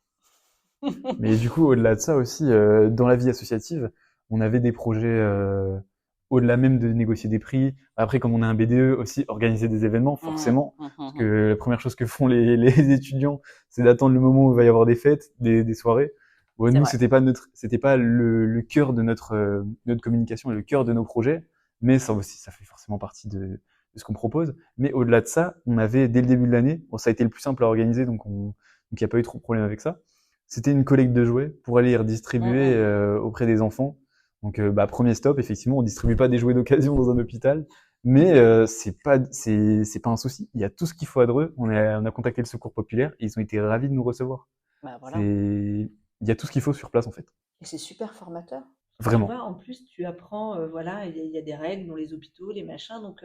Speaker 3: Mais du coup, au-delà de ça aussi, dans la vie associative, on avait des projets au-delà même de négocier des prix. Après, comme on a un BDE aussi, organiser des événements, forcément. Parce que la première chose que font les étudiants, c'est d'attendre le moment où il va y avoir des fêtes, des soirées. Bon, nous, c'était pas le cœur de notre communication et le cœur de nos projets, mais ça aussi, ça fait forcément partie de ce qu'on propose. Mais au-delà de ça, on avait dès le début de l'année, bon, ça a été le plus simple à organiser, donc il n'y a pas eu trop de problème avec ça. C'était une collecte de jouets pour aller les redistribuer auprès des enfants. Donc, premier stop, effectivement, on distribue pas des jouets d'occasion dans un hôpital, mais c'est pas un souci. Il y a tout ce qu'il faut à Dreux. On a contacté le Secours populaire et ils ont été ravis de nous recevoir.
Speaker 4: Bah, voilà.
Speaker 3: Il y a tout ce qu'il faut sur place en fait.
Speaker 2: Et c'est super formateur.
Speaker 3: Vraiment.
Speaker 5: Tu vois, en plus, tu apprends, il y a des règles dans les hôpitaux, les machins, donc.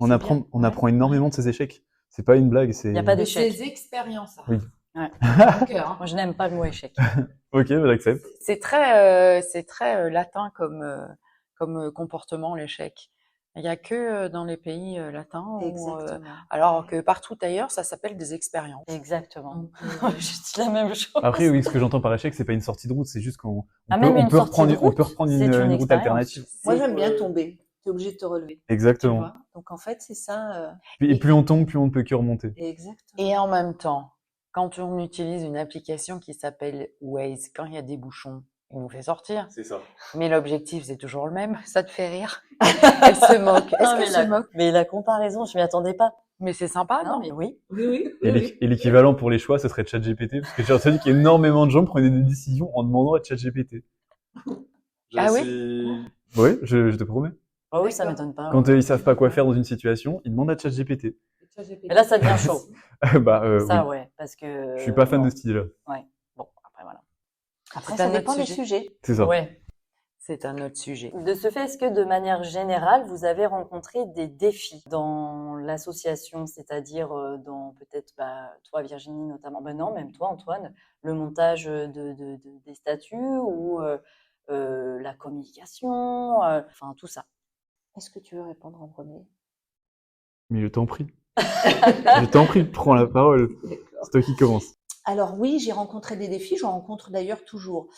Speaker 3: On apprend énormément de ses échecs. C'est pas une blague, c'est.
Speaker 4: Il n'y a pas
Speaker 1: De
Speaker 4: d'échec.
Speaker 1: ces expériences.
Speaker 3: Oui.
Speaker 4: Ouais.
Speaker 1: Cœur, hein.
Speaker 4: Moi, je n'aime pas le mot échec.
Speaker 3: Ok, j'accepte.
Speaker 1: C'est très latin comme comportement, l'échec. Il y a que dans les pays latins
Speaker 2: Exactement.
Speaker 1: alors que partout ailleurs ça s'appelle des expériences.
Speaker 4: Exactement.
Speaker 1: Donc,
Speaker 4: Je dis la même chose.
Speaker 3: Après, oui, ce que j'entends par échec, c'est pas une sortie de route, c'est juste qu'on
Speaker 4: même une
Speaker 3: peut
Speaker 4: sortie
Speaker 3: reprendre,
Speaker 4: de route,
Speaker 3: on peut reprendre
Speaker 4: c'est
Speaker 3: une
Speaker 4: une
Speaker 3: route
Speaker 4: expérience.
Speaker 3: alternative.
Speaker 2: Moi, j'aime bien tomber. T'es obligé de te relever. Tu
Speaker 3: Exactement.
Speaker 2: vois. Donc, en fait, c'est ça.
Speaker 3: Et plus on tombe, plus on ne peut que remonter.
Speaker 2: Exactement.
Speaker 1: Et en même temps, quand on utilise une application qui s'appelle Waze, quand il y a des bouchons, il nous fait sortir.
Speaker 3: C'est ça.
Speaker 1: Mais l'objectif, c'est toujours le même. Ça te fait rire. Elle se moque. Est-ce
Speaker 4: Non,
Speaker 1: qu'elle se moque?
Speaker 4: mais la comparaison, je m'y attendais pas.
Speaker 1: Mais c'est sympa, non?
Speaker 4: mais oui.
Speaker 5: Oui.
Speaker 3: Et l'équivalent pour les choix, ce serait ChatGPT, parce que j'ai entendu qu'énormément de gens prenaient des décisions en demandant à ChatGPT.
Speaker 1: Ah oui?
Speaker 3: Oui, je te promets.
Speaker 4: Oh oui, ça
Speaker 1: D'accord.
Speaker 4: m'étonne pas.
Speaker 3: Quand ils savent pas quoi faire dans une situation, ils demandent à ChatGPT.
Speaker 4: Mais là, ça devient chaud.
Speaker 3: Oui.
Speaker 4: Ouais, parce que.
Speaker 3: Je suis pas fan
Speaker 4: bon.
Speaker 3: de ce style-là.
Speaker 4: Bon, après, voilà.
Speaker 2: Après,
Speaker 1: C'est
Speaker 2: ça
Speaker 1: un autre
Speaker 2: dépend des
Speaker 1: sujet.
Speaker 2: sujets.
Speaker 3: C'est ça.
Speaker 4: Ouais.
Speaker 1: C'est un autre sujet.
Speaker 4: De ce fait, est-ce que de manière générale, vous avez rencontré des défis dans l'association, c'est-à-dire dans peut-être toi Virginie notamment, non, même toi Antoine, le montage des statuts ou la communication, enfin tout ça.
Speaker 2: Est-ce que tu veux répondre en premier?
Speaker 3: Mais je t'en prie. Je t'en prie, prends la parole. C'est toi qui commence.
Speaker 2: Alors oui, j'ai rencontré des défis. J'en rencontre d'ailleurs toujours.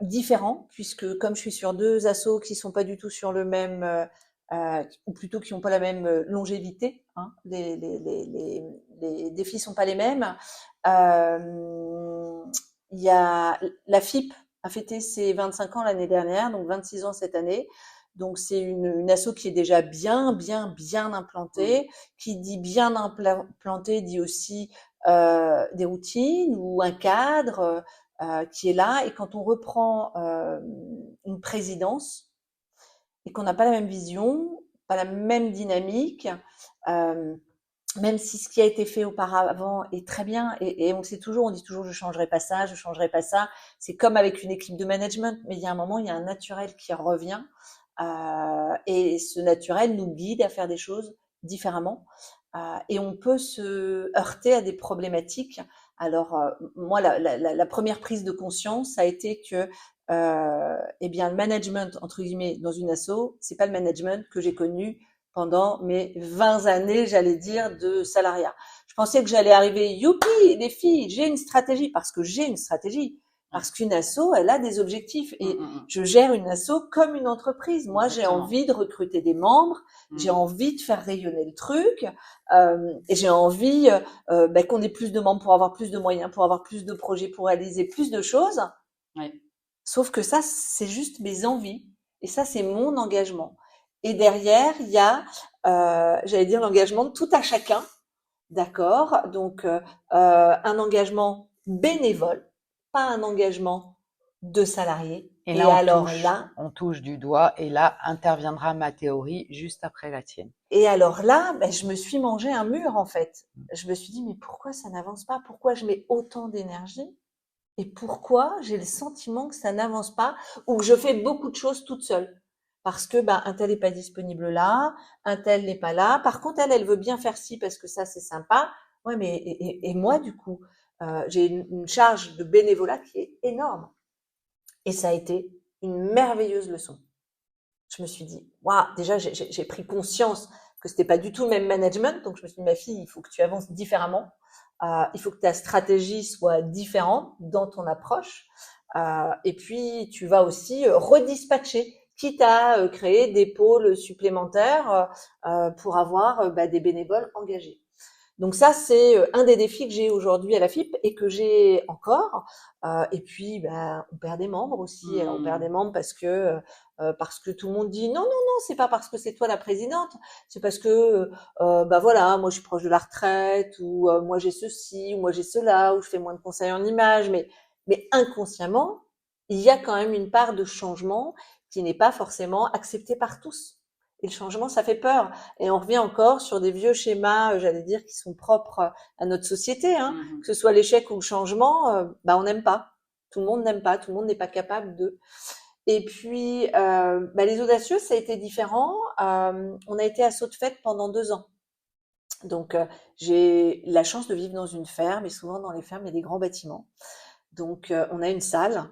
Speaker 2: Différents, puisque comme je suis sur deux assos qui sont pas du tout sur le même, ou plutôt qui n'ont pas la même longévité, hein, les défis sont pas les mêmes. Il y a la FIP a fêté ses 25 ans l'année dernière, donc 26 ans cette année. Donc c'est une asso qui est déjà bien implantée. Qui dit bien implantée dit aussi des routines ou un cadre qui est là. Et quand on reprend une présidence et qu'on n'a pas la même vision, pas la même dynamique, même si ce qui a été fait auparavant est très bien, et on sait toujours, on dit toujours je changerai pas ça, je changerai pas ça. C'est comme avec une équipe de management, mais il y a un moment, il y a un naturel qui revient, et ce naturel nous guide à faire des choses différemment. Et on peut se heurter à des problématiques. Alors, moi, la première prise de conscience, ça a été que, eh bien, le management, entre guillemets, dans une asso, c'est pas le management que j'ai connu pendant mes 20 années, j'allais dire, de salariat. Je pensais que j'allais arriver, youpi, les filles, j'ai une stratégie, parce que j'ai une stratégie. Parce qu'une asso, elle a des objectifs. Et je gère une asso comme une entreprise. Moi, j'ai envie de recruter des membres, j'ai envie de faire rayonner le truc, et j'ai envie qu'on ait plus de membres pour avoir plus de moyens, pour avoir plus de projets, pour réaliser plus de choses.
Speaker 4: Ouais.
Speaker 2: Sauf que ça, c'est juste mes envies. Et ça, c'est mon engagement. Et derrière, il y a, j'allais dire, l'engagement de tout à chacun. D'accord? Donc, un engagement bénévole, pas un engagement de salarié.
Speaker 1: Et là,
Speaker 2: alors
Speaker 1: on touche du doigt, et là interviendra ma théorie juste après la tienne.
Speaker 2: Et alors là, je me suis mangé un mur, en fait. Je me suis dit, mais pourquoi ça n'avance pas? Pourquoi je mets autant d'énergie? Et pourquoi j'ai le sentiment que ça n'avance pas, ou que je fais beaucoup de choses toute seule? Parce que un tel n'est pas disponible là, un tel n'est pas là. Par contre, elle veut bien faire ci parce que ça, c'est sympa. Ouais, mais et moi, du coup, j'ai une charge de bénévolat qui est énorme. Et ça a été une merveilleuse leçon. Je me suis dit, waouh, déjà, j'ai pris conscience que c'était pas du tout le même management. Donc, je me suis dit, ma fille, il faut que tu avances différemment. Il faut que ta stratégie soit différente dans ton approche. Et puis, tu vas aussi redispatcher, quitte à créer des pôles supplémentaires pour avoir des bénévoles engagés. Donc ça, c'est un des défis que j'ai aujourd'hui à la FIP et que j'ai encore. Et puis, on perd des membres aussi. Alors, on perd des membres parce que tout le monde dit non, non, non, c'est pas parce que c'est toi la présidente, c'est parce que voilà, moi je suis proche de la retraite, ou moi j'ai ceci, ou moi j'ai cela, ou je fais moins de conseils en images, mais inconsciemment, il y a quand même une part de changement qui n'est pas forcément acceptée par tous. Et le changement, ça fait peur. Et on revient encore sur des vieux schémas, j'allais dire, qui sont propres à notre société, hein. Que ce soit l'échec ou le changement, on n'aime pas. Tout le monde n'aime pas, tout le monde n'est pas capable de. Et puis, les audacieux, ça a été différent. On a été asso de fête pendant 2 ans. Donc, j'ai la chance de vivre dans une ferme, et souvent dans les fermes, il y a des grands bâtiments. Donc, on a une salle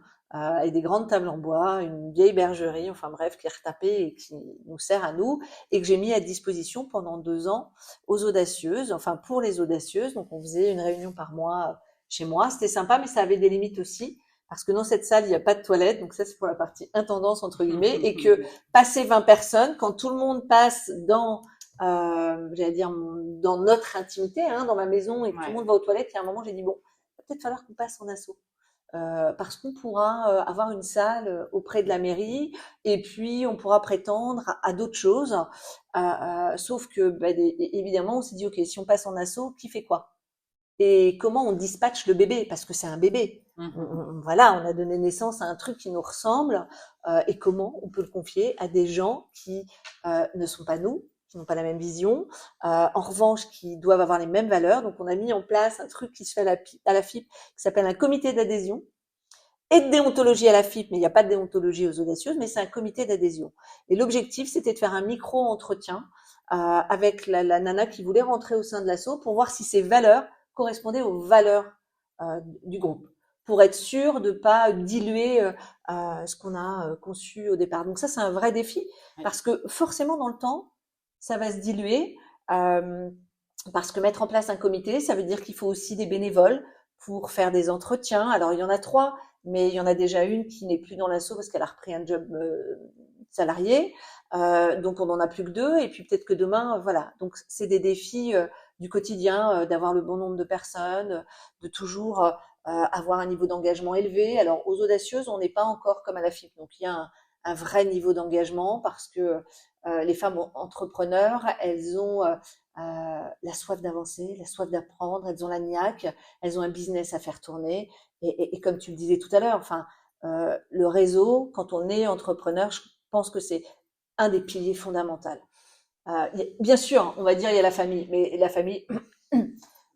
Speaker 2: et des grandes tables en bois, une vieille bergerie, enfin bref, qui est retapée et qui nous sert à nous, et que j'ai mis à disposition pendant 2 ans aux audacieuses, enfin pour les audacieuses. Donc, on faisait une réunion par mois chez moi. C'était sympa, mais ça avait des limites aussi, parce que dans cette salle, il n'y a pas de toilette. Donc ça, c'est pour la partie intendance, entre guillemets, et que passer 20 personnes, quand tout le monde passe dans j'allais dire dans notre intimité, hein, dans ma maison, et que tout le monde va aux toilettes, il y a un moment, j'ai dit, bon, il va peut-être falloir qu'on passe en asso. Parce qu'on pourra avoir une salle auprès de la mairie, et puis on pourra prétendre à d'autres choses. Sauf que, évidemment, on s'est dit, ok, si on passe en asso, qui fait quoi? Et comment on dispatche le bébé? Parce que c'est un bébé. Voilà, on a donné naissance à un truc qui nous ressemble, et comment on peut le confier à des gens qui ne sont pas nous, qui n'ont pas la même vision, en revanche, qui doivent avoir les mêmes valeurs. Donc, on a mis en place un truc qui se fait à la FIP, qui s'appelle un comité d'adhésion et de déontologie à la FIP, mais il n'y a pas de déontologie aux audacieuses, mais c'est un comité d'adhésion. Et l'objectif, c'était de faire un micro-entretien avec la nana qui voulait rentrer au sein de l'asso pour voir si ses valeurs correspondaient aux valeurs du groupe, pour être sûr de pas diluer ce qu'on a conçu au départ. Donc ça, c'est un vrai défi, parce que forcément, dans le temps, ça va se diluer, parce que mettre en place un comité, ça veut dire qu'il faut aussi des bénévoles pour faire des entretiens. Alors, il y en a 3, mais il y en a déjà une qui n'est plus dans l'asso parce qu'elle a repris un job salarié. Donc, on n'en a plus que 2, et puis peut-être que demain, voilà. Donc, c'est des défis du quotidien, d'avoir le bon nombre de personnes, de toujours avoir un niveau d'engagement élevé. Alors, aux audacieuses, on n'est pas encore comme à la FIP. Donc, il y a un vrai niveau d'engagement, parce que les femmes entrepreneurs, elles ont la soif d'avancer, la soif d'apprendre, elles ont la niaque, elles ont un business à faire tourner. Et comme tu le disais tout à l'heure, enfin, le réseau, quand on est entrepreneur, je pense que c'est un des piliers fondamentaux. Bien sûr, on va dire il y a la famille, mais la famille,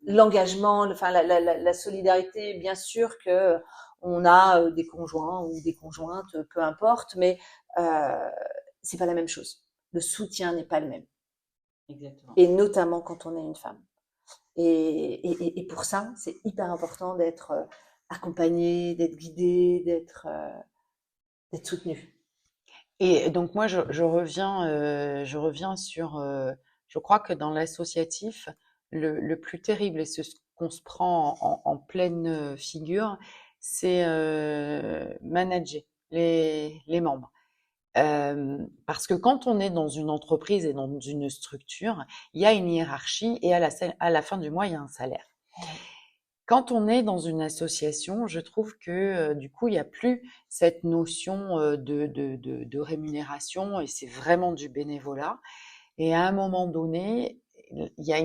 Speaker 2: l'engagement, enfin la solidarité, bien sûr que on a des conjoints ou des conjointes, peu importe, mais c'est pas la même chose. Le soutien n'est pas le même.
Speaker 4: Exactement.
Speaker 2: Et notamment quand on est une femme. Et pour ça, c'est hyper important d'être accompagné, d'être guidé, d'être soutenu.
Speaker 1: Et donc moi, je reviens sur, je crois que dans l'associatif, le plus terrible et ce qu'on se prend en pleine figure, c'est manager les membres. Parce que quand on est dans une entreprise et dans une structure, il y a une hiérarchie et à la fin du mois, il y a un salaire. Quand on est dans une association, je trouve que du coup, il n'y a plus cette notion de rémunération et c'est vraiment du bénévolat. Et à un moment donné, il y a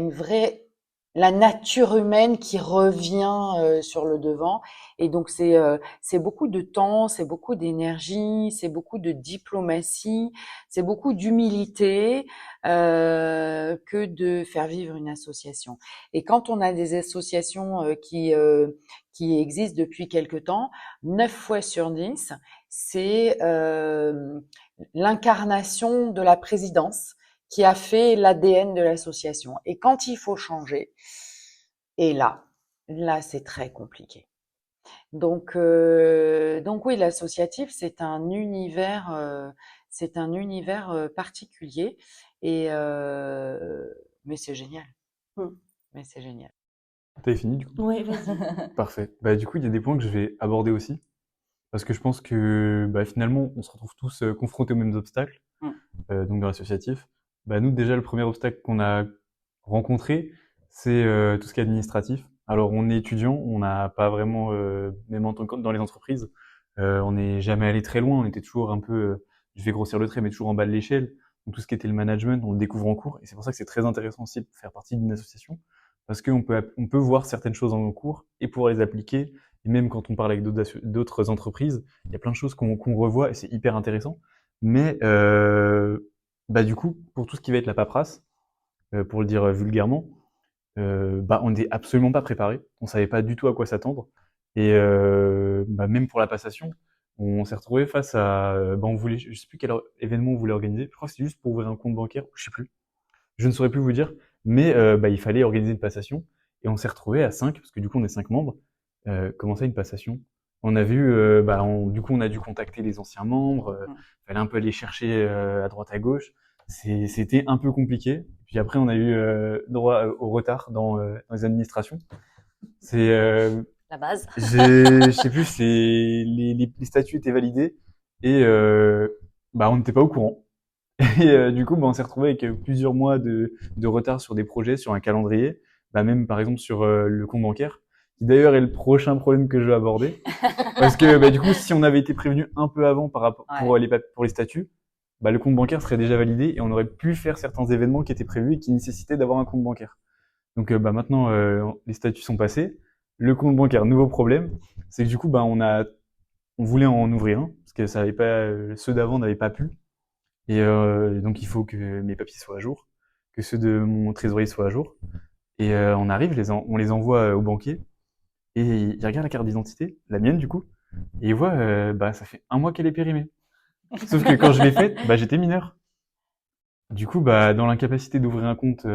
Speaker 1: la nature humaine qui revient sur le devant. Et donc, c'est beaucoup de temps, c'est beaucoup d'énergie, c'est beaucoup de diplomatie, c'est beaucoup d'humilité que de faire vivre une association. Et quand on a des associations qui existent depuis quelque temps, 9 fois sur 10, c'est l'incarnation de la présidence qui a fait l'ADN de l'association. Et quand il faut changer, et là, c'est très compliqué. Donc oui, l'associatif, c'est un univers particulier, et mais c'est génial. Mais c'est génial.
Speaker 3: T'avais fini du coup?
Speaker 2: Oui, vas-y.
Speaker 3: Parfait. Bah, du coup, il y a des points que je vais aborder aussi. Parce que je pense que bah, finalement, on se retrouve tous confrontés aux mêmes obstacles, donc dans l'associatif. Bah, nous, déjà, le premier obstacle qu'on a rencontré, c'est tout ce qui est administratif. Alors, on est étudiant, on n'a pas vraiment, même en tant que dans les entreprises, on n'est jamais allé très loin, on était toujours un peu, je vais grossir le trait, mais toujours en bas de l'échelle. Donc, tout ce qui était le management, on le découvre en cours, et c'est pour ça que c'est très intéressant aussi de faire partie d'une association, parce qu'on peut voir certaines choses en cours et pouvoir les appliquer. Et même quand on parle avec d'autres entreprises, il y a plein de choses qu'on revoit et c'est hyper intéressant. Mais bah du coup, pour tout ce qui va être la paperasse, pour le dire vulgairement, bah on n'était absolument pas préparé. On savait pas du tout à quoi s'attendre. Et bah même pour la passation, on s'est retrouvé face à, bah on voulait, je sais plus quel événement on voulait organiser. Je crois que c'est juste pour ouvrir un compte bancaire, je sais plus. Je ne saurais plus vous dire. Mais bah il fallait organiser une passation et on s'est retrouvé à 5 parce que du coup on est 5 membres. Comment ça, une passation? On a vu, bah, du coup, on a dû contacter les anciens membres. Fallait un peu aller chercher à droite à gauche. C'était un peu compliqué. Puis après, on a eu droit au retard dans les administrations. C'est,
Speaker 4: La base.
Speaker 3: je sais plus, c'est les statuts étaient validés et bah, on n'était pas au courant. Et du coup, bah, on s'est retrouvé avec plusieurs mois de retard sur des projets, sur un calendrier, bah, même par exemple sur le compte bancaire, qui d'ailleurs est le prochain problème que je vais aborder. Parce que bah, du coup, si on avait été prévenu un peu avant par rapport pour les statuts, bah, le compte bancaire serait déjà validé et on aurait pu faire certains événements qui étaient prévus et qui nécessitaient d'avoir un compte bancaire. Donc bah, maintenant, les statuts sont passés. Le compte bancaire, nouveau problème, c'est que du coup, bah, on voulait en ouvrir un parce que ça avait pas, ceux d'avant n'avaient pas pu. Et donc il faut que mes papiers soient à jour, que ceux de mon trésorier soient à jour. Et on arrive, on les envoie au banquier, et il regarde la carte d'identité, la mienne du coup, et il voit, bah ça fait 1 mois qu'elle est périmée. Sauf que quand je l'ai faite, bah j'étais mineur. Du coup, bah dans l'incapacité d'ouvrir un compte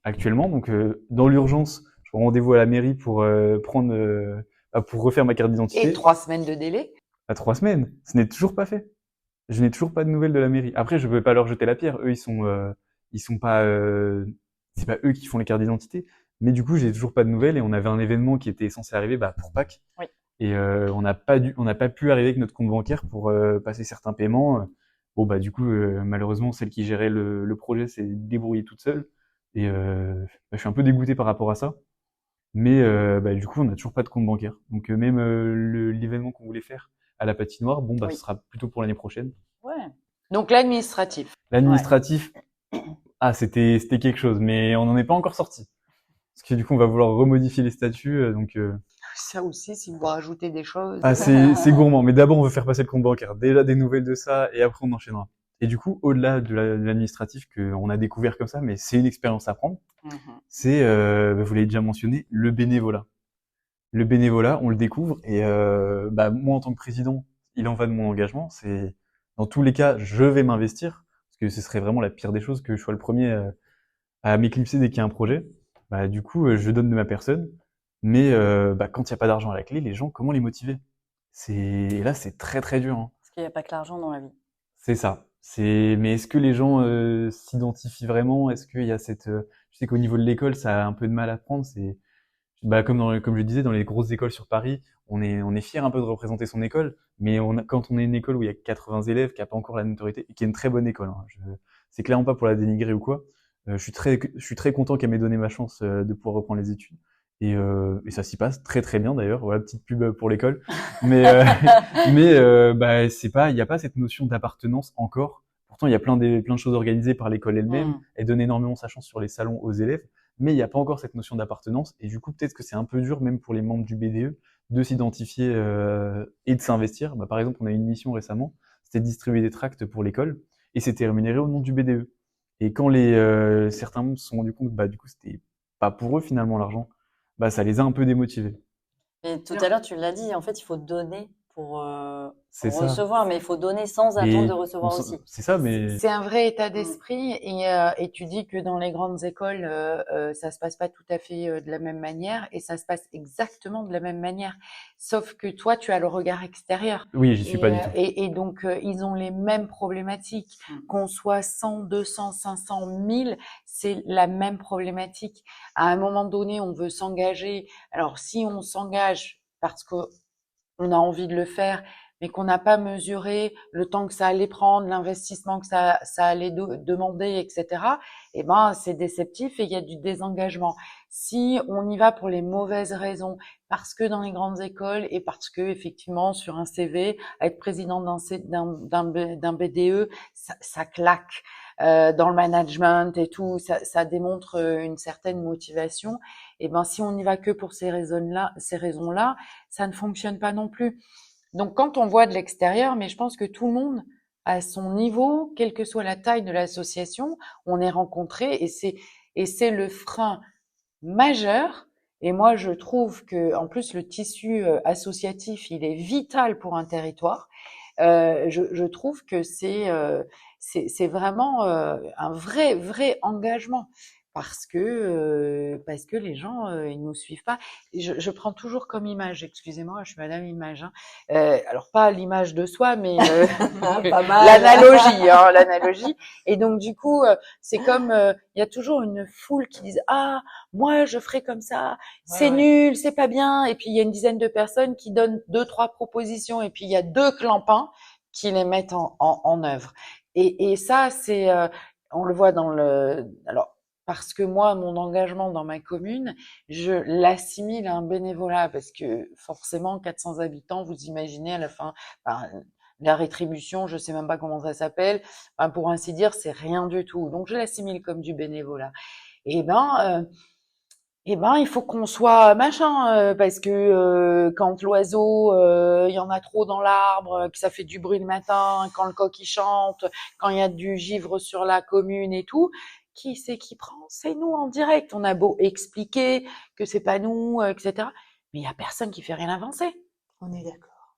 Speaker 3: actuellement, donc dans l'urgence, je prends rendez-vous à la mairie pour pour refaire ma carte d'identité.
Speaker 1: Et 3 semaines de délai?
Speaker 3: À 3 semaines, ce n'est toujours pas fait. Je n'ai toujours pas de nouvelles de la mairie. Après, je peux pas leur jeter la pierre. Eux, ils sont pas, c'est pas eux qui font les cartes d'identité. Mais du coup, j'ai toujours pas de nouvelles et on avait un événement qui était censé arriver, bah, pour Pâques.
Speaker 4: Oui.
Speaker 3: Et on n'a pas pu arriver avec notre compte bancaire pour passer certains paiements. Bon, bah, du coup, malheureusement, celle qui gérait le projet s'est débrouillée toute seule. Et bah, je suis un peu dégoûté par rapport à ça. Mais bah, du coup, on n'a toujours pas de compte bancaire. Donc même l'événement qu'on voulait faire à la patinoire, bon bah ce sera plutôt pour l'année prochaine.
Speaker 4: Ouais.
Speaker 1: Donc l'administratif.
Speaker 3: L'administratif, c'était quelque chose, mais on n'en est pas encore sorti. Parce que du coup, on va vouloir remodifier les statuts,
Speaker 1: Ça aussi, si vous rajoutez des choses.
Speaker 3: c'est gourmand. Mais d'abord, on veut faire passer le compte bancaire. Déjà des nouvelles de ça, et après, on enchaînera. Et du coup, au-delà de l'administratif qu'on a découvert comme ça, mais c'est une expérience à prendre, c'est, vous l'avez déjà mentionné, le bénévolat. Le bénévolat, on le découvre, et moi, en tant que président, il en va de mon engagement. C'est dans tous les cas, je vais m'investir, parce que ce serait vraiment la pire des choses que je sois le premier à m'éclipser dès qu'il y a un projet. Du coup, je donne de ma personne, mais quand il n'y a pas d'argent à la clé, les gens, comment les motiver? Et là, c'est très très dur, hein.
Speaker 4: Parce qu'il n'y a pas que l'argent dans la vie.
Speaker 3: C'est ça. Mais est-ce que les gens s'identifient vraiment? Est-ce qu'il y a je sais qu'au niveau de l'école, ça a un peu de mal à prendre. Comme je disais, dans les grosses écoles sur Paris, on est fier un peu de représenter son école, mais quand on est une école où il y a 80 élèves, qui a pas encore la notoriété, et qui est une très bonne école, hein, c'est clairement pas pour la dénigrer ou quoi. Je suis très content qu'elle m'ait donné ma chance de pouvoir reprendre les études. Et ça s'y passe très très bien d'ailleurs. Voilà, petite pub pour l'école. Mais il n'y a pas cette notion d'appartenance encore. Pourtant, il y a plein de choses organisées par l'école elle-même. Elle donne énormément sa chance sur les salons aux élèves, mais il n'y a pas encore cette notion d'appartenance. Et du coup, peut-être que c'est un peu dur, même pour les membres du BDE, de s'identifier et de s'investir. Par exemple, on a eu une mission récemment, c'était de distribuer des tracts pour l'école, et c'était rémunéré au nom du BDE. Et quand certains membres se sont rendus compte que du coup, c'était pas pour eux finalement l'argent, ça les a un peu démotivés.
Speaker 4: Et tout à l'heure, tu l'as dit, en fait, il faut donner pour
Speaker 3: C'est ça.
Speaker 4: recevoir, mais il faut donner sans attendre de recevoir aussi.
Speaker 3: C'est ça, mais
Speaker 1: C'est un vrai état d'esprit et tu dis que dans les grandes écoles, ça se passe pas tout à fait de la même manière et ça se passe exactement de la même manière. Sauf que toi, tu as le regard extérieur.
Speaker 3: oui, j'y suis pas du tout.
Speaker 1: Et donc, ils ont les mêmes problématiques. Qu'on soit 100, 200, 500, 1000, c'est la même problématique. À un moment donné, on veut s'engager. Alors, si on s'engage parce que on a envie de le faire, mais qu'on n'a pas mesuré le temps que ça allait prendre, l'investissement que ça allait demander, etc., c'est déceptif et il y a du désengagement. Si on y va pour les mauvaises raisons, parce que dans les grandes écoles et parce que effectivement sur un CV, être président d'un BDE, ça claque. Dans le management et tout, ça démontre une certaine motivation. Si on n'y va que pour ces raisons-là, ça ne fonctionne pas non plus. Donc, quand on voit de l'extérieur, mais je pense que tout le monde, à son niveau, quelle que soit la taille de l'association, on est rencontré et c'est le frein majeur. Et moi, je trouve que, en plus, le tissu associatif, il est vital pour un territoire. Je trouve que c'est vraiment un vrai engagement parce que les gens ils nous suivent pas. Je prends toujours comme image, excusez-moi, je suis Madame Image, hein, alors pas l'image de soi, mais
Speaker 2: Pas mal.
Speaker 1: l'analogie. Et donc du coup, c'est comme il y a toujours une foule qui disent moi je ferai comme ça, c'est nul, c'est pas bien. Et puis il y a une dizaine de personnes qui donnent 2-3 propositions, et puis il y a 2 clampins qui les mettent en œuvre. Et ça, c'est, on le voit alors, parce que moi, mon engagement dans ma commune, je l'assimile à un bénévolat parce que forcément, 400 habitants, vous imaginez à la fin, la rétribution, je sais même pas comment ça s'appelle, pour ainsi dire, c'est rien du tout. Donc, je l'assimile comme du bénévolat. Il faut qu'on soit machin, parce que quand l'oiseau, il y en a trop dans l'arbre, que ça fait du bruit le matin, quand le coq il chante, quand il y a du givre sur la commune et tout, qui c'est qui prend? C'est nous en direct. On a beau expliquer que c'est pas nous, etc. Mais il y a personne qui fait rien avancer.
Speaker 2: On est d'accord.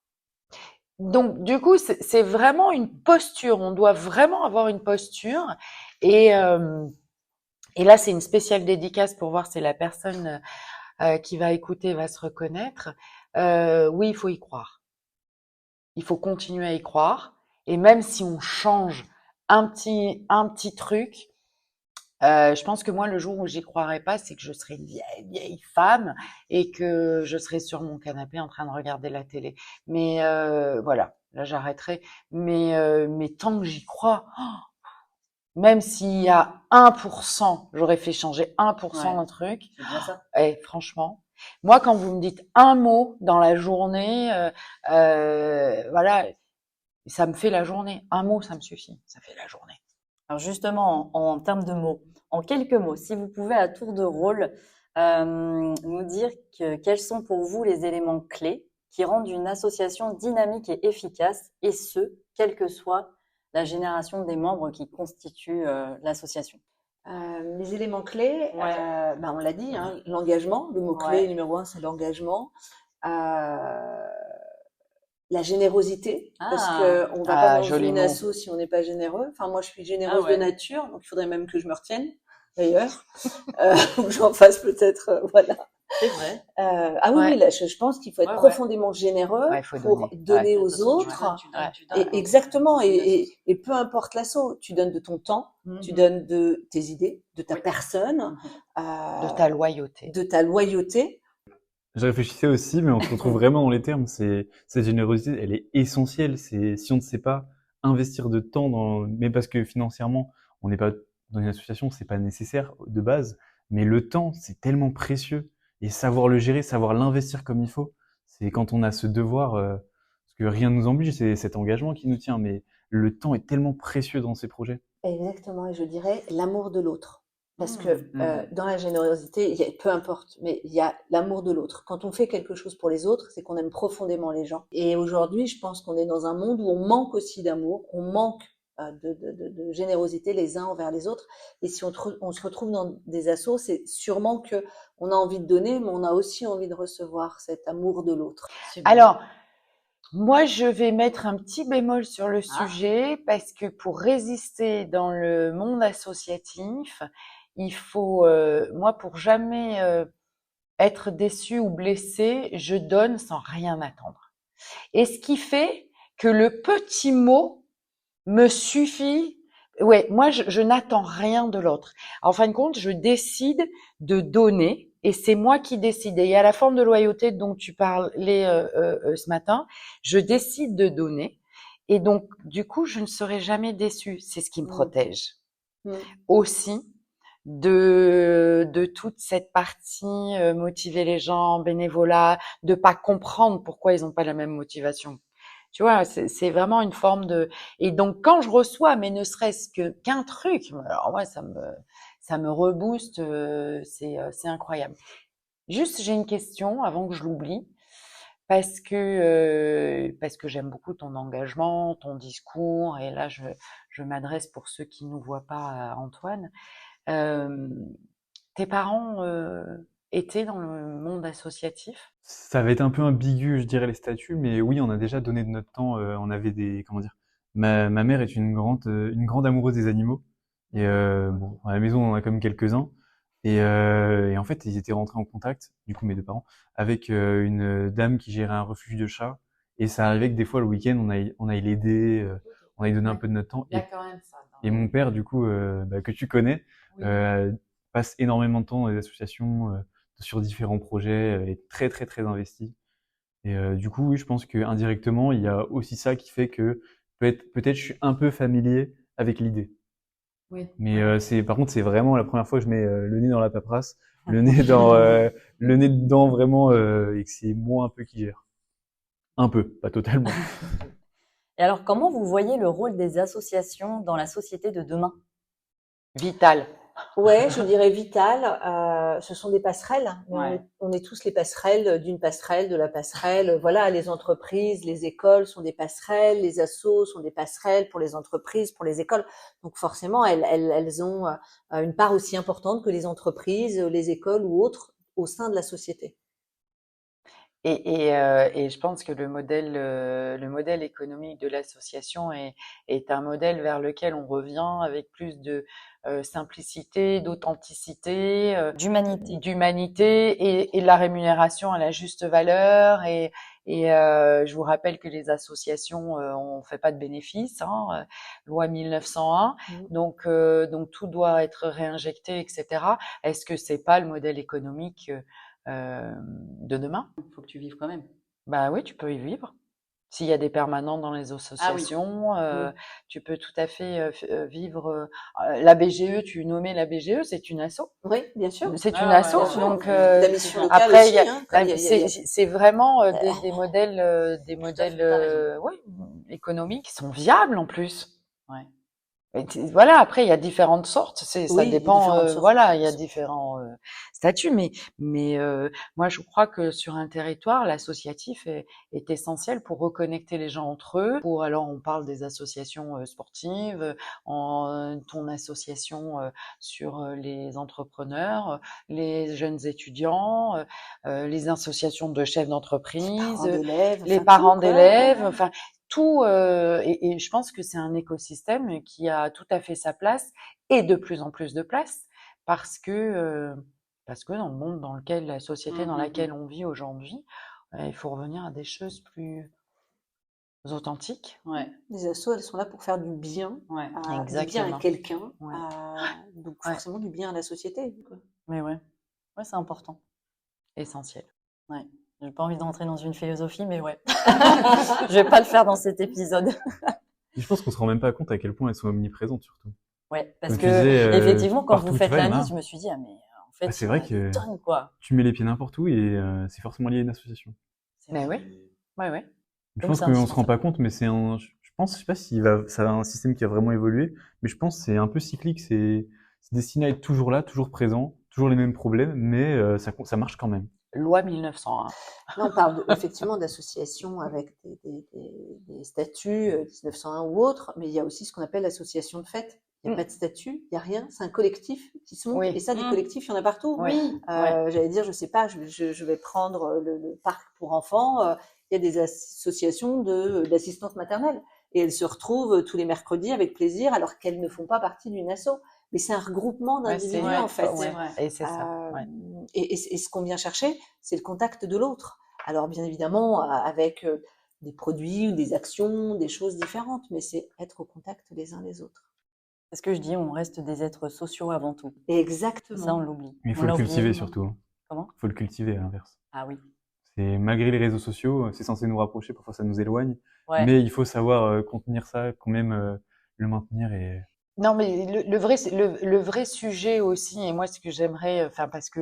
Speaker 1: Donc du coup, c'est vraiment une posture. On doit vraiment avoir une posture et là, c'est une spéciale dédicace pour voir si la personne qui va écouter va se reconnaître. Oui, il faut y croire. Il faut continuer à y croire. Et même si on change un petit truc, je pense que moi, le jour où j'y croirai pas, c'est que je serai une vieille femme et que je serai sur mon canapé en train de regarder la télé. Mais voilà, là, j'arrêterai. Mais tant que j'y crois, même s'il y a 1%, j'aurais fait changer 1% d'un truc.
Speaker 4: C'est bien ça.
Speaker 1: Franchement, moi, quand vous me dites un mot dans la journée, voilà, ça me fait la journée. Un mot, ça me suffit. Ça fait la journée.
Speaker 4: Alors justement, en termes de mots, en quelques mots, si vous pouvez à tour de rôle nous dire quels sont pour vous les éléments clés qui rendent une association dynamique et efficace, et ce, quelle que soit la génération des membres qui constituent l'association.
Speaker 2: Les éléments clés, on l'a dit, hein, l'engagement, le mot-clé numéro 1, c'est l'engagement. La générosité, parce que on va pas dans une asso si on n'est pas généreux. Enfin, moi, je suis généreuse de nature, donc il faudrait même que je me retienne, d'ailleurs, ou que j'en fasse peut-être, voilà.
Speaker 4: C'est vrai.
Speaker 2: Oui, là, je pense qu'il faut être profondément généreux pour donner aux autres. Exactement, et peu importe l'asso, tu donnes de ton temps, tu donnes de tes idées, de ta personne,
Speaker 1: de ta loyauté.
Speaker 3: Je réfléchissais aussi, mais on se retrouve vraiment dans les termes. Cette générosité, elle est essentielle. Si on ne sait pas investir de temps mais parce que financièrement, on n'est pas dans une association, c'est pas nécessaire de base. Mais le temps, c'est tellement précieux. Et savoir le gérer, savoir l'investir comme il faut, c'est quand on a ce devoir, parce que rien ne nous oblige, c'est cet engagement qui nous tient. Mais le temps est tellement précieux dans ces projets.
Speaker 2: Exactement, et je dirais l'amour de l'autre. Parce que dans la générosité, peu importe, mais il y a l'amour de l'autre. Quand on fait quelque chose pour les autres, c'est qu'on aime profondément les gens. Et aujourd'hui, je pense qu'on est dans un monde où on manque aussi d'amour, on manque de générosité les uns envers les autres. Et si on se retrouve dans des assos, c'est sûrement que on a envie de donner, mais on a aussi envie de recevoir cet amour de l'autre.
Speaker 1: Alors, moi, je vais mettre un petit bémol sur le sujet parce que pour résister dans le monde associatif, il faut, moi, pour jamais être déçu ou blessé, je donne sans rien attendre. Et ce qui fait que le petit mot me suffit. Ouais, moi, je n'attends rien de l'autre. En fin de compte, je décide de donner et c'est moi qui décide. Et il y a la forme de loyauté dont tu parlais ce matin. Je décide de donner et donc, du coup, je ne serai jamais déçue. C'est ce qui me protège. Aussi de toute cette partie motiver les gens, bénévolat, de pas comprendre pourquoi ils n'ont pas la même motivation. Tu vois, c'est vraiment une forme de. Et donc quand je reçois, mais ne serait-ce qu'un truc, alors moi ça me rebooste, c'est incroyable. Juste j'ai une question avant que je l'oublie parce que j'aime beaucoup ton engagement, ton discours et là je m'adresse pour ceux qui nous voient pas à Antoine. Tes parents étaient dans le monde associatif?
Speaker 3: Ça va être un peu ambigu, je dirais, les statuts, mais oui, on a déjà donné de notre temps. On avait comment dire, ma mère est une grande amoureuse des animaux. Et bon, à la maison, on en a quand même quelques-uns. Et en fait, ils étaient rentrés en contact, du coup, mes deux parents, avec une dame qui gérait un refuge de chats. Et ça arrivait que des fois, le week-end, on aille l'aider, on aille donner un peu de notre temps.
Speaker 1: Il y a quand même ça.
Speaker 3: Et mon père, du coup, que tu connais, passe énormément de temps dans les associations, sur différents projets, est très très très investi. Et du coup, oui, je pense que indirectement, il y a aussi ça qui fait que peut-être je suis un peu familier avec l'idée.
Speaker 1: Oui.
Speaker 3: Mais par contre, c'est vraiment la première fois que je mets le nez dans la paperasse, le nez dedans vraiment, et que c'est moi un peu qui gère. Un peu, pas totalement.
Speaker 4: Et alors, comment vous voyez le rôle des associations dans la société de demain?
Speaker 1: Vital.
Speaker 2: Ouais, je dirais vital. Ce sont des passerelles. On est tous les passerelles d'une passerelle, de la passerelle. Voilà, les entreprises, les écoles sont des passerelles, les assos sont des passerelles pour les entreprises, pour les écoles. Donc forcément, elles ont une part aussi importante que les entreprises, les écoles ou autres au sein de la société.
Speaker 1: Et je pense que le modèle économique de l'association est un modèle vers lequel on revient avec plus de simplicité, d'authenticité, d'humanité et de la rémunération à la juste valeur. Et je vous rappelle que les associations, on fait pas de bénéfices, hein, loi 1901. Donc tout doit être réinjecté, etc. Est-ce que c'est pas le modèle économique de demain?
Speaker 4: Il faut que tu vives quand même.
Speaker 1: Bah oui, tu peux y vivre. S'il y a des permanents dans les associations, tu peux tout à fait vivre. La BGE, tu nommais la BGE, c'est une asso.
Speaker 2: Oui, bien sûr.
Speaker 1: C'est une asso, donc
Speaker 2: la mission locale
Speaker 1: après
Speaker 2: aussi,
Speaker 1: c'est vraiment des modèles, économiques qui sont viables en plus.
Speaker 4: Ouais.
Speaker 1: Voilà, après il y a différentes sortes, ça
Speaker 2: Oui, il y a
Speaker 1: dépend,
Speaker 2: différentes sortes.
Speaker 1: voilà, il y a différents statuts, mais moi je crois que sur un territoire, l'associatif est essentiel pour reconnecter les gens entre eux. Alors on parle des associations sportives, ton association sur les entrepreneurs, les jeunes étudiants, les associations de chefs d'entreprise,
Speaker 2: Parents d'élèves,
Speaker 1: les
Speaker 2: enfin tout,
Speaker 1: parents
Speaker 2: quoi.
Speaker 1: d'élèves, enfin tout, et je pense que c'est un écosystème qui a tout à fait sa place et de plus en plus de place parce que dans le monde dans lequel, la société dans laquelle on vit aujourd'hui, il faut revenir à des choses plus authentiques.
Speaker 4: Ouais,
Speaker 2: Les assos, elles sont là pour faire du bien,
Speaker 4: ouais,
Speaker 2: du bien à
Speaker 1: Exactement.
Speaker 2: quelqu'un,
Speaker 1: Ouais.
Speaker 2: donc
Speaker 1: Ouais.
Speaker 2: forcément du bien à la société, quoi.
Speaker 4: mais ouais. Ouais, c'est important.
Speaker 1: Essentiel.
Speaker 4: Ouais. J'ai pas envie d'entrer dans une philosophie, mais ouais. Je vais pas le faire dans cet épisode.
Speaker 3: Et je pense qu'on se rend même pas compte à quel point elles sont omniprésentes, surtout.
Speaker 4: Ouais, parce
Speaker 3: Comme tu
Speaker 4: que
Speaker 3: disais,
Speaker 4: effectivement, quand
Speaker 3: partout
Speaker 4: vous
Speaker 3: où
Speaker 4: faites
Speaker 3: tu vas, il y
Speaker 4: la
Speaker 3: en a
Speaker 4: liste,
Speaker 3: un.
Speaker 4: je me suis dit, ah mais en fait,
Speaker 3: Bah, c'est
Speaker 4: il y en
Speaker 3: vrai
Speaker 4: a des
Speaker 3: que
Speaker 4: tonnes, quoi.
Speaker 3: tu mets les pieds n'importe où et c'est forcément lié à une association.
Speaker 4: C'est
Speaker 1: Mais
Speaker 4: vrai.
Speaker 1: oui, ouais, ouais.
Speaker 3: Je
Speaker 4: Donc
Speaker 3: pense
Speaker 4: c'est
Speaker 3: qu'on se rend pas
Speaker 4: indispensable.
Speaker 3: compte, mais je pense, je sais pas ça a un système qui a vraiment évolué, mais je pense que c'est un peu cyclique, c'est destiné à être toujours là, toujours présent, toujours les mêmes problèmes, mais ça marche quand même.
Speaker 1: Loi 1901.
Speaker 2: Là, on parle effectivement d'associations avec des statuts 1901 ou autres, mais il y a aussi ce qu'on appelle l'association de fait. Il n'y a pas de statut, il n'y a rien, c'est un collectif qui se monte.
Speaker 1: Oui.
Speaker 2: Et ça, des collectifs, il y en a partout.
Speaker 1: Oui.
Speaker 2: J'allais dire, je sais pas, je vais prendre le parc pour enfants. Il y a des associations d'assistantes maternelles et elles se retrouvent tous les mercredis avec plaisir, alors qu'elles ne font pas partie d'une asso. Mais c'est un regroupement
Speaker 1: Ouais, c'est
Speaker 2: d'individus en fait.
Speaker 4: c'est vrai.
Speaker 1: Et c'est ça. Ouais.
Speaker 2: Et ce qu'on vient chercher, c'est le contact de l'autre. Alors bien évidemment, avec des produits ou des actions, des choses différentes, mais c'est être au contact les uns des autres.
Speaker 4: C'est ce que je dis, on reste des êtres sociaux avant tout. Ça, on
Speaker 2: Exactement.
Speaker 4: l'oublie.
Speaker 3: Mais il
Speaker 4: On
Speaker 3: faut le
Speaker 4: l'a
Speaker 3: cultiver
Speaker 4: oublié.
Speaker 3: surtout, hein.
Speaker 4: Comment?
Speaker 3: Faut le cultiver à l'inverse.
Speaker 4: Ah oui.
Speaker 3: C'est malgré les réseaux sociaux, c'est censé nous rapprocher, parfois ça nous éloigne,
Speaker 4: Ouais.
Speaker 3: mais il faut savoir contenir ça, quand même le maintenir et
Speaker 1: Non, mais le vrai sujet aussi, et moi ce que j'aimerais, enfin parce que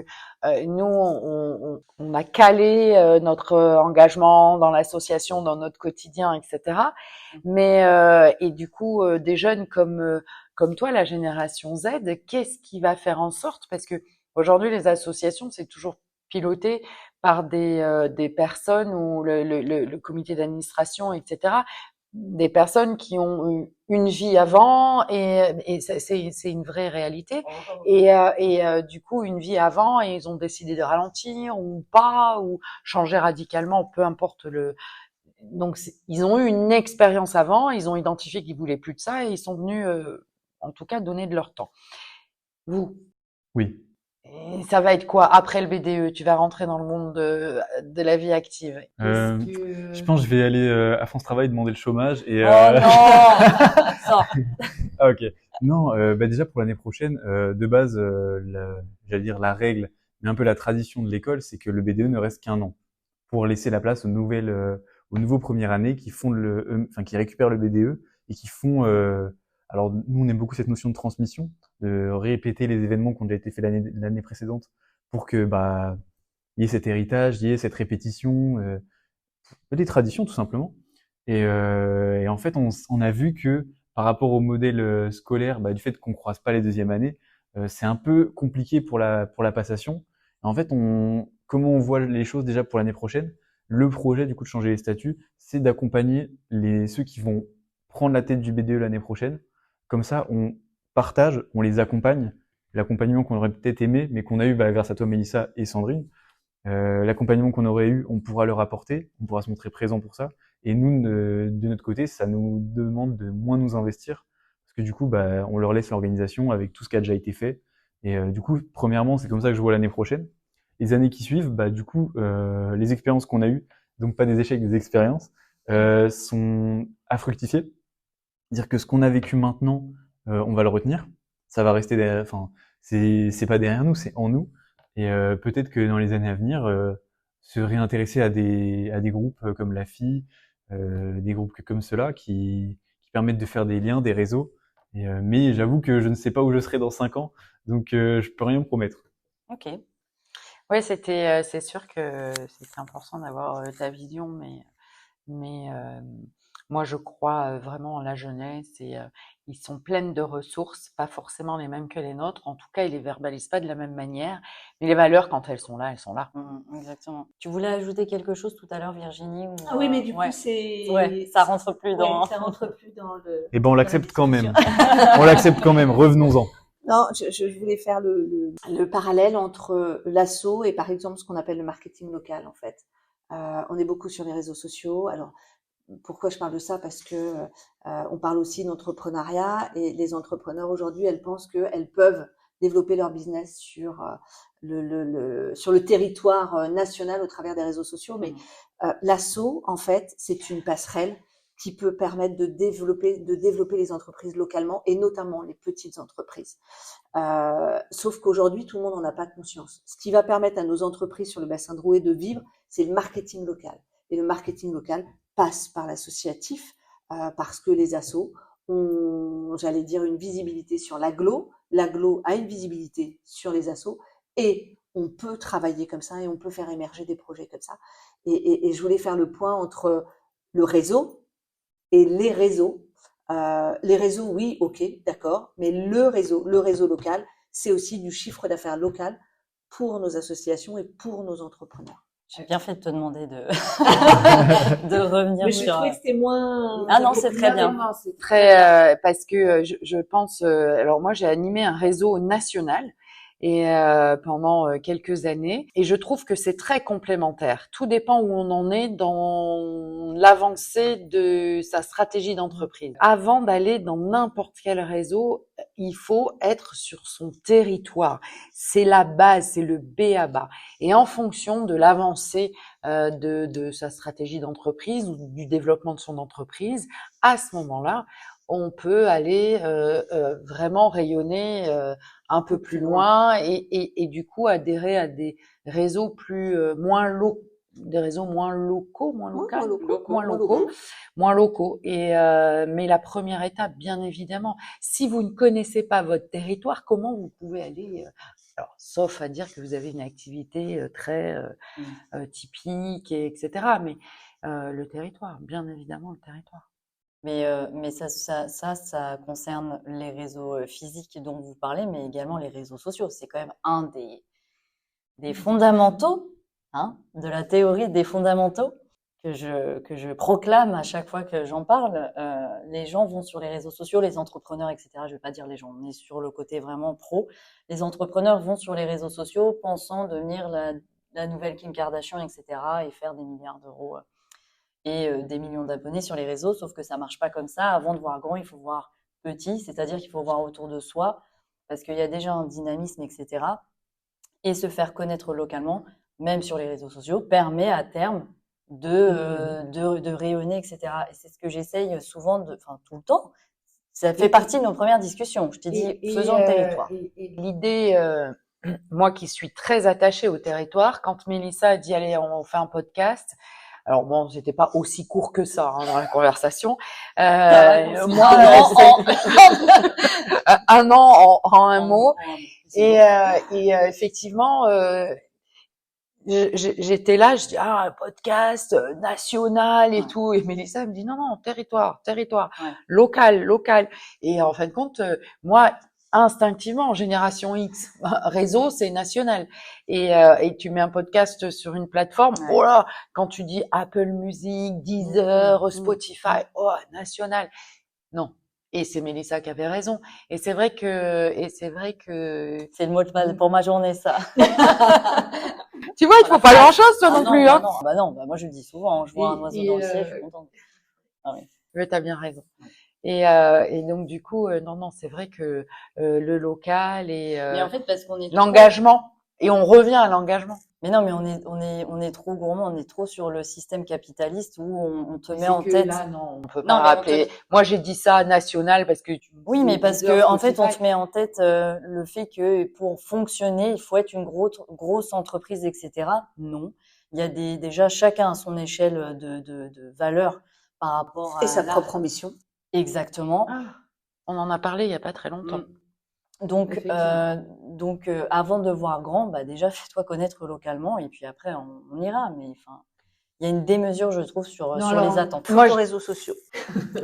Speaker 1: nous on a calé notre engagement dans l'association, dans notre quotidien, etc. Mais et du coup des jeunes comme toi, la génération Z, qu'est-ce qui va faire en sorte, parce que aujourd'hui les associations c'est toujours piloté par des personnes ou le comité d'administration, etc. Des personnes qui ont eu une vie avant et c'est une vraie réalité et du coup une vie avant et ils ont décidé de ralentir ou pas ou changer radicalement, peu importe donc ils ont eu une expérience avant, ils ont identifié qu'ils voulaient plus de ça et ils sont venus en tout cas donner de leur temps. Vous,
Speaker 3: oui.
Speaker 1: et ça va être quoi après le BDE? Tu vas rentrer dans le monde de la vie active.
Speaker 3: Je pense que je vais aller à France Travail demander le chômage et
Speaker 4: Oh non! Ça.
Speaker 3: ah ok. Non, bah déjà pour l'année prochaine, de base, j'allais dire la règle, mais un peu la tradition de l'école, c'est que le BDE ne reste qu'un an pour laisser la place aux nouveaux premières années qui font qui récupèrent le BDE et qui font. Alors nous, on aime beaucoup cette notion de transmission, de répéter les événements qui ont déjà été faits l'année précédente pour que bah il y ait cet héritage, il y ait cette répétition, des traditions tout simplement. Et en fait, on a vu que par rapport au modèle scolaire, bah, du fait qu'on croise pas les deuxièmes années, c'est un peu compliqué pour la passation. En fait, comment on voit les choses déjà pour l'année prochaine? Le projet du coup de changer les statuts, c'est d'accompagner ceux qui vont prendre la tête du BDE l'année prochaine. Comme ça, on partage, on les accompagne. L'accompagnement qu'on aurait peut-être aimé, mais qu'on a eu bah, grâce à toi, Mélissa et Sandrine. L'accompagnement qu'on aurait eu, on pourra leur apporter, on pourra se montrer présent pour ça. Et nous, de notre côté, ça nous demande de moins nous investir, parce que du coup, bah, on leur laisse l'organisation avec tout ce qui a déjà été fait. Et du coup, premièrement, c'est comme ça que je vois l'année prochaine. Les années qui suivent, bah, du coup, les expériences qu'on a eues, donc pas des échecs, des expériences, sont à fructifier. Dire que ce qu'on a vécu maintenant, on va le retenir. Ça va rester derrière, enfin, c'est pas derrière nous, c'est en nous. Et peut-être que dans les années à venir, se réintéresser à des groupes comme la FI, des groupes comme ceux-là qui permettent de faire des liens, des réseaux. Mais j'avoue que je ne sais pas où je serai dans 5 ans, donc je peux rien me promettre.
Speaker 4: Ok.
Speaker 1: Oui, c'est sûr que c'est important d'avoir ta vision, mais Moi, je crois vraiment en la jeunesse et ils sont pleines de ressources, pas forcément les mêmes que les nôtres. En tout cas, ils les verbalisent pas de la même manière. Mais les valeurs, quand elles sont là, elles sont là.
Speaker 4: Exactement. Tu voulais ajouter quelque chose tout à l'heure, Virginie, ou,
Speaker 5: Ah oui, mais du coup,
Speaker 4: ouais.
Speaker 5: c'est...
Speaker 4: Ouais, ça rentre plus dans...
Speaker 5: ça rentre plus dans le...
Speaker 3: Eh ben, on l'accepte quand même.
Speaker 5: discussion.
Speaker 3: On l'accepte quand même. Revenons-en.
Speaker 2: Non, je voulais faire le parallèle entre l'asso et par exemple ce qu'on appelle le marketing local en fait. On est beaucoup sur les réseaux sociaux. Alors pourquoi je parle de ça? Parce que on parle aussi d'entrepreneuriat et les entrepreneurs aujourd'hui, elles pensent qu'elles peuvent développer leur business sur sur le territoire national au travers des réseaux sociaux. Mais l'asso, en fait, c'est une passerelle qui peut permettre de développer les entreprises localement et notamment les petites entreprises. Sauf qu'aujourd'hui, tout le monde n'en a pas conscience. Ce qui va permettre à nos entreprises sur le bassin de Rouet de vivre, c'est le marketing local. Et le marketing local passe par l'associatif parce que les assos ont, j'allais dire, une visibilité sur l'agglo. L'agglo a une visibilité sur les assos et on peut travailler comme ça et on peut faire émerger des projets comme ça. Et je voulais faire le point entre le réseau et les réseaux. Les réseaux, oui, ok, d'accord, mais le réseau local, c'est aussi du chiffre d'affaires local pour nos associations et pour nos entrepreneurs.
Speaker 4: J'ai bien fait de te demander de, de revenir
Speaker 5: Mais je
Speaker 4: sur...
Speaker 5: trouvais que c'était moins...
Speaker 4: Ah non, c'est très bien.
Speaker 1: Non, c'est très parce que je pense. Alors moi, j'ai animé un réseau national et pendant quelques années, et je trouve que c'est très complémentaire. Tout dépend où on en est dans l'avancée de sa stratégie d'entreprise. Avant d'aller dans n'importe quel réseau, il faut être sur son territoire. C'est la base, c'est le b.a.-ba. Et en fonction de l'avancée de sa stratégie d'entreprise ou du développement de son entreprise, à ce moment-là, on peut aller vraiment rayonner un peu plus loin et du coup adhérer à des réseaux moins locaux, moins locaux. Et mais la première étape, bien évidemment, si vous ne connaissez pas votre territoire, comment vous pouvez aller alors, sauf à dire que vous avez une activité très typique, etc. Mais le territoire, bien évidemment, le territoire.
Speaker 4: Mais ça concerne les réseaux physiques dont vous parlez, mais également les réseaux sociaux. C'est quand même un des fondamentaux, hein, de la théorie des fondamentaux que je proclame à chaque fois que j'en parle. Les gens vont sur les réseaux sociaux, les entrepreneurs, etc. Je vais pas dire les gens, on est sur le côté vraiment pro. Les entrepreneurs vont sur les réseaux sociaux pensant devenir la nouvelle Kim Kardashian, etc. et faire des milliards d'euros et des millions d'abonnés sur les réseaux, sauf que ça marche pas comme ça. Avant de voir grand, il faut voir petit, c'est-à-dire qu'il faut voir autour de soi, parce qu'il y a déjà un dynamisme, etc. Et se faire connaître localement, même sur les réseaux sociaux, permet à terme de rayonner, etc. Et c'est ce que j'essaye souvent, enfin tout le temps. Ça fait partie de nos premières discussions. Je t'ai dit, faisons le territoire.
Speaker 1: Et l'idée, moi qui suis très attachée au territoire, quand Mélissa a dit allez, on fait un podcast. Alors bon, c'était pas aussi court que ça dans la conversation. Moi, un an en un mot. Et effectivement, j'étais là, je dis un podcast national et tout. Et Mélissa me dit non, territoire, local. Et en fin de compte, moi, instinctivement, Génération X, réseau, c'est national. Et tu mets un podcast sur une plateforme, oh là, quand tu dis Apple Music, Deezer, Spotify, oh, national. Non. Et c'est Mélissa qui avait raison. Et c'est vrai que
Speaker 4: c'est le mot de passe pour ma journée, ça.
Speaker 1: Tu vois, il faut pas grand-chose, toi non plus, hein.
Speaker 4: Non, moi je le dis souvent, je vois un oiseau dans le ciel, je suis contente. Ah oui.
Speaker 1: Mais t'as bien raison. Et donc du coup, non, c'est vrai que le local et
Speaker 4: mais en fait, parce qu'on est
Speaker 1: l'engagement, et on revient à l'engagement.
Speaker 4: Mais non, mais on est trop gourmand, on est trop sur le système capitaliste où on te met en tête.
Speaker 1: Là, non, on peut pas rappeler. Moi, j'ai dit ça national parce que
Speaker 4: oui, mais parce que en fait, on te met en tête le fait que pour fonctionner, il faut être une grosse entreprise, etc. Non, il y a déjà chacun à son échelle de valeur par rapport à
Speaker 2: sa propre ambition.
Speaker 4: Exactement.
Speaker 1: On en a parlé il y a pas très longtemps.
Speaker 4: Donc avant de voir grand, bah déjà fais-toi connaître localement et puis après on ira. Mais enfin, il y a une démesure, je trouve, sur
Speaker 1: Non,
Speaker 4: sur
Speaker 1: alors,
Speaker 4: les attentes.
Speaker 2: Moi, les réseaux sociaux.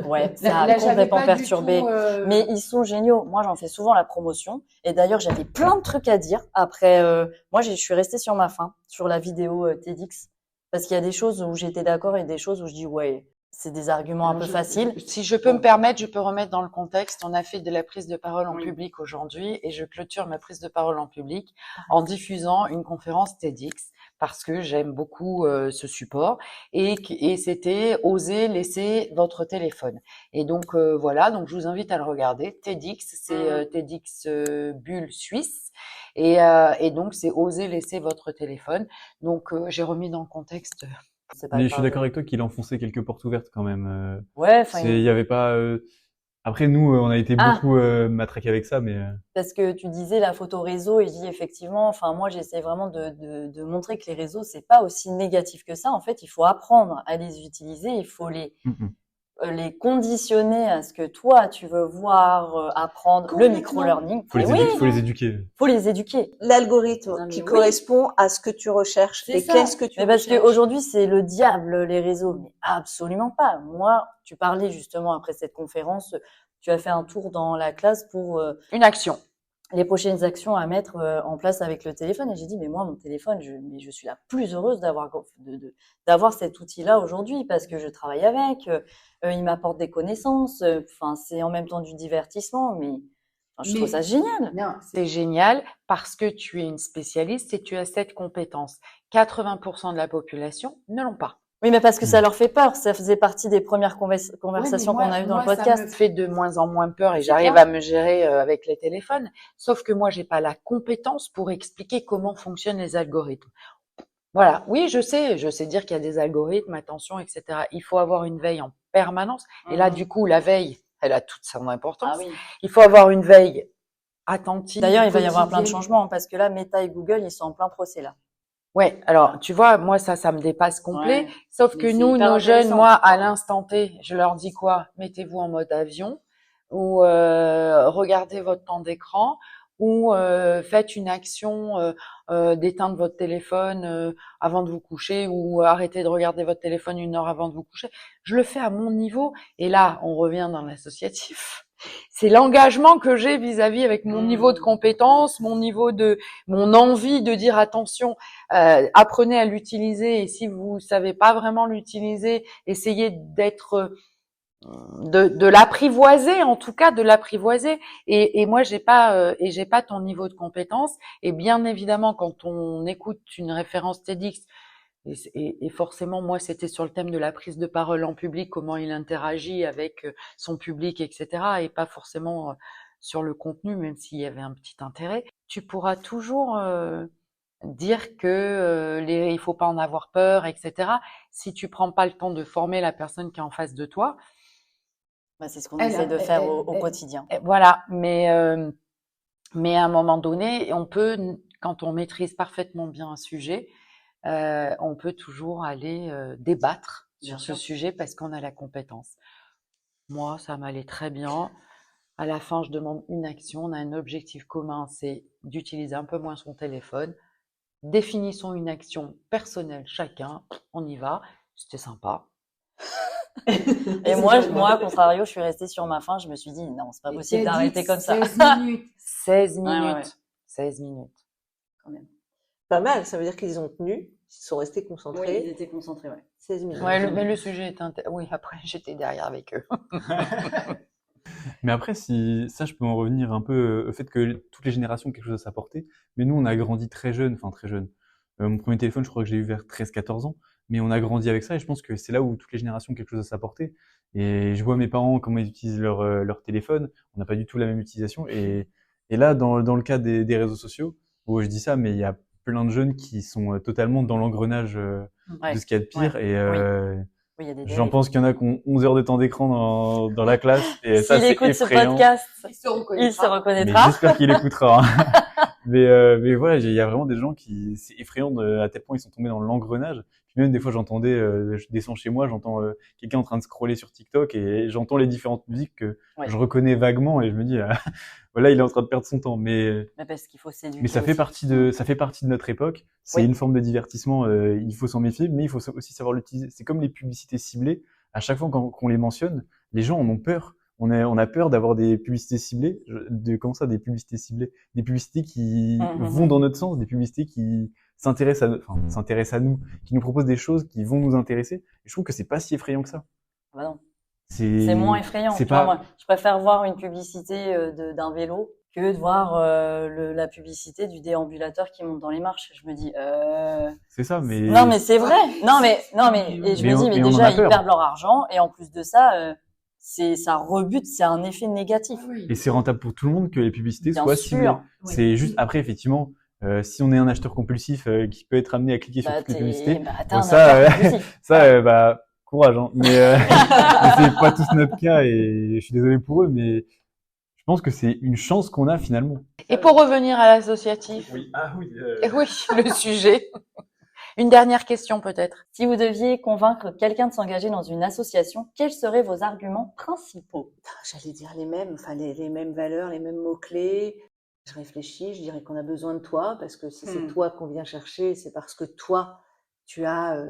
Speaker 4: Ouais, ça
Speaker 1: Là,
Speaker 4: a
Speaker 1: là, j'avais
Speaker 4: complètement
Speaker 1: pas du
Speaker 4: perturbé.
Speaker 1: tout,
Speaker 4: Mais ils sont géniaux. Moi, j'en fais souvent la promotion. Et d'ailleurs, j'avais plein de trucs à dire. Après, moi, je suis restée sur ma faim, sur la vidéo TEDx. Parce qu'il y a des choses où j'étais d'accord et des choses où je dis, ouais, c'est des arguments un
Speaker 1: Alors,
Speaker 4: peu faciles.
Speaker 1: si je peux me permettre, je peux remettre dans le contexte. On a fait de la prise de parole en
Speaker 4: Oui.
Speaker 1: public aujourd'hui et je clôture ma prise de parole en public en diffusant une conférence TEDx parce que j'aime beaucoup ce support et c'était oser laisser votre téléphone. Et donc voilà, donc je vous invite à le regarder. TEDx, c'est TEDx Bulle Suisse et donc c'est oser laisser votre téléphone. Donc j'ai remis dans le contexte.
Speaker 4: C'est pas
Speaker 3: Mais je suis
Speaker 4: grave.
Speaker 3: d'accord avec toi qu'il enfonçait quelques portes ouvertes quand même.
Speaker 4: Ouais, enfin,
Speaker 3: Il y avait pas. Après, nous, on a été
Speaker 4: Ah.
Speaker 3: beaucoup matraqués avec ça, mais
Speaker 4: parce que tu disais la photo réseau et je dis effectivement, enfin moi j'essaie vraiment de montrer que les réseaux c'est pas aussi négatif que ça. En fait, il faut apprendre à les utiliser, il faut les conditionner à ce que toi tu veux voir, apprendre, le
Speaker 1: Complètement.
Speaker 4: micro-learning.
Speaker 3: faut les,
Speaker 4: Mais oui,
Speaker 3: faut les éduquer.
Speaker 4: faut les éduquer.
Speaker 2: L'algorithme
Speaker 4: Non, mais
Speaker 2: qui
Speaker 4: oui.
Speaker 2: correspond à ce que tu recherches
Speaker 1: C'est
Speaker 2: et
Speaker 1: ça.
Speaker 2: qu'est-ce que tu
Speaker 4: Mais parce
Speaker 2: recherches.
Speaker 4: qu'aujourd'hui c'est le diable les réseaux, mais absolument pas. Moi, tu parlais justement après cette conférence, tu as fait un tour dans la classe pour
Speaker 1: Une action.
Speaker 4: les prochaines actions à mettre en place avec le téléphone. Et j'ai dit, mais moi, mon téléphone, mais je suis la plus heureuse d'avoir cet outil-là aujourd'hui parce que je travaille avec, il m'apporte des connaissances, enfin, c'est en même temps du divertissement, mais enfin, je trouve ça génial.
Speaker 1: Non, c'est génial parce que tu es une spécialiste et tu as cette compétence. 80% de la population ne l'ont pas.
Speaker 4: Oui, mais parce que ça leur fait peur. Ça faisait partie des premières conversations qu'on a eues dans le
Speaker 1: Ça me
Speaker 4: podcast.
Speaker 1: fait de moins en moins peur et
Speaker 4: C'est
Speaker 1: j'arrive
Speaker 4: clair.
Speaker 1: à me gérer avec les téléphones. Sauf que moi, j'ai pas la compétence pour expliquer comment fonctionnent les algorithmes. Voilà. Oui, je sais dire qu'il y a des algorithmes, attention, etc. Il faut avoir une veille en permanence. Et là, du coup, la veille, elle a toute son importance.
Speaker 4: Ah oui.
Speaker 1: Il faut avoir une veille attentive.
Speaker 4: D'ailleurs, il va y avoir plein de
Speaker 1: quotidienne.
Speaker 4: changements parce que là, Meta et Google, ils sont en plein procès là.
Speaker 1: Ouais, alors tu vois, moi ça me dépasse complet.
Speaker 4: Ouais.
Speaker 1: Sauf
Speaker 4: Mais
Speaker 1: que
Speaker 4: c'est
Speaker 1: nous,
Speaker 4: hyper
Speaker 1: nos jeunes,
Speaker 4: intéressant.
Speaker 1: moi, à l'instant T, je leur dis quoi? Mettez-vous en mode avion ou regardez votre temps d'écran ou faites une action d'éteindre votre téléphone avant de vous coucher ou arrêtez de regarder votre téléphone 1 heure avant de vous coucher. Je le fais à mon niveau et là, on revient dans l'associatif. C'est l'engagement que j'ai vis-à-vis avec mon niveau de compétence, mon envie de dire attention, apprenez à l'utiliser et si vous savez pas vraiment l'utiliser, essayez de l'apprivoiser, en tout cas de l'apprivoiser. Et moi j'ai pas ton niveau de compétence. Et bien évidemment, quand on écoute une référence TEDx, et forcément, moi, c'était sur le thème de la prise de parole en public, comment il interagit avec son public, etc., et pas forcément sur le contenu, même s'il y avait un petit intérêt. Tu pourras toujours dire que il faut pas en avoir peur, etc. Si tu prends pas le temps de former la personne qui est en face de toi.
Speaker 4: Bah, c'est ce qu'on essaie de faire au quotidien.
Speaker 1: Voilà, mais à un moment donné, quand on maîtrise parfaitement bien un sujet, on peut toujours aller débattre sur ce sujet parce qu'on a la compétence. Moi, ça m'allait très bien. À la fin, je demande une action. On a un objectif commun, c'est d'utiliser un peu moins son téléphone. Définissons une action personnelle chacun. On y va. C'était sympa.
Speaker 4: Et moi, à contrario, je suis restée sur ma faim. Je me suis dit, non, c'est pas possible d'arrêter comme ça.
Speaker 1: 16 minutes. 16 minutes.
Speaker 4: Ouais.
Speaker 1: 16 minutes.
Speaker 4: Quand même.
Speaker 2: Pas mal, ça veut dire qu'ils ont tenu, ils sont restés concentrés.
Speaker 4: Oui, ils étaient concentrés, ouais.
Speaker 2: 16 minutes.
Speaker 1: Ouais, mais le sujet est oui, après, j'étais derrière avec eux.
Speaker 3: Mais après, si ça, je peux en revenir un peu au fait que toutes les générations ont quelque chose à s'apporter. Mais nous, on a grandi très jeune, enfin très jeune. Mon premier téléphone, je crois que j'ai eu vers 13-14 ans. Mais on a grandi avec ça et je pense que c'est là où toutes les générations ont quelque chose à s'apporter. Et je vois mes parents, comment ils utilisent leur téléphone. On n'a pas du tout la même utilisation. Et là, dans le cas des réseaux sociaux, bon, je dis ça, mais il y a plein de jeunes qui sont totalement dans l'engrenage de ce qu'il y a de pire.
Speaker 4: Ouais.
Speaker 3: Et
Speaker 4: Oui, il y a des
Speaker 3: j'en
Speaker 4: dérives.
Speaker 3: pense qu'il y en a qui ont 11 heures de temps d'écran dans la classe. Et ça,
Speaker 4: S'il
Speaker 3: c'est
Speaker 4: écoute ce
Speaker 3: effrayant.
Speaker 4: podcast,
Speaker 1: Il se
Speaker 4: il se
Speaker 3: Mais
Speaker 4: reconnaîtra.
Speaker 3: j'espère qu'il écoutera. Hein. Mais voilà, il y a vraiment des gens c'est effrayant à tel point ils sont tombés dans l'engrenage. Puis même des fois, je descends chez moi, j'entends quelqu'un en train de scroller sur TikTok et j'entends les différentes musiques que
Speaker 4: Ouais.
Speaker 3: je reconnais vaguement et je me dis, voilà, il est en train de perdre son temps. Mais
Speaker 4: parce qu'il faut s'éduquer.
Speaker 3: Mais ça fait
Speaker 4: aussi.
Speaker 3: ça fait partie de notre époque. C'est
Speaker 4: Oui.
Speaker 3: une forme de divertissement. Il faut s'en méfier, mais il faut aussi savoir l'utiliser. C'est comme les publicités ciblées. À chaque fois qu'on les mentionne, les gens en ont peur. On a peur d'avoir des publicités ciblées. Comment ça, des publicités ciblées? Des publicités qui vont dans notre sens, des publicités qui s'intéressent à nous, qui nous proposent des choses qui vont nous intéresser. Et je trouve que c'est pas si effrayant que ça.
Speaker 4: Bah non.
Speaker 3: C'est
Speaker 4: C'est moins effrayant.
Speaker 3: C'est
Speaker 4: Tu vois,
Speaker 3: pas.
Speaker 4: moi, je préfère voir une publicité d'un vélo que de voir la publicité du déambulateur qui monte dans les marches. Je me dis,
Speaker 3: C'est ça, mais.
Speaker 4: non, mais c'est vrai. Non, mais, et je me dis, mais
Speaker 3: on en
Speaker 4: déjà,
Speaker 3: a
Speaker 4: ils
Speaker 3: peur.
Speaker 4: perdent leur argent, et en plus de ça, ça rebute, c'est un effet négatif.
Speaker 3: Et c'est rentable pour tout le monde que les publicités
Speaker 4: Bien
Speaker 3: soient
Speaker 4: sûr.
Speaker 3: ciblées.
Speaker 5: Oui.
Speaker 3: C'est juste après, effectivement, si on est un acheteur compulsif qui peut être amené à cliquer sur
Speaker 4: Bah,
Speaker 3: toutes les publicités,
Speaker 4: t'es un
Speaker 3: ça,
Speaker 4: acheteur compulsif.
Speaker 3: bah, courage, hein. Mais c'est pas tous notre cas et je suis désolé pour eux, mais je pense que c'est une chance qu'on a finalement.
Speaker 1: Et pour revenir à l'associatif,
Speaker 3: Oui, oui.
Speaker 1: oui, le sujet. Une dernière question peut-être.
Speaker 4: Si vous deviez convaincre quelqu'un de s'engager dans une association, quels seraient vos arguments principaux?
Speaker 2: J'allais dire les mêmes, enfin les mêmes valeurs, les mêmes mots-clés. Je réfléchis, je dirais qu'on a besoin de toi, parce que si c'est toi qu'on vient chercher, c'est parce que toi, tu as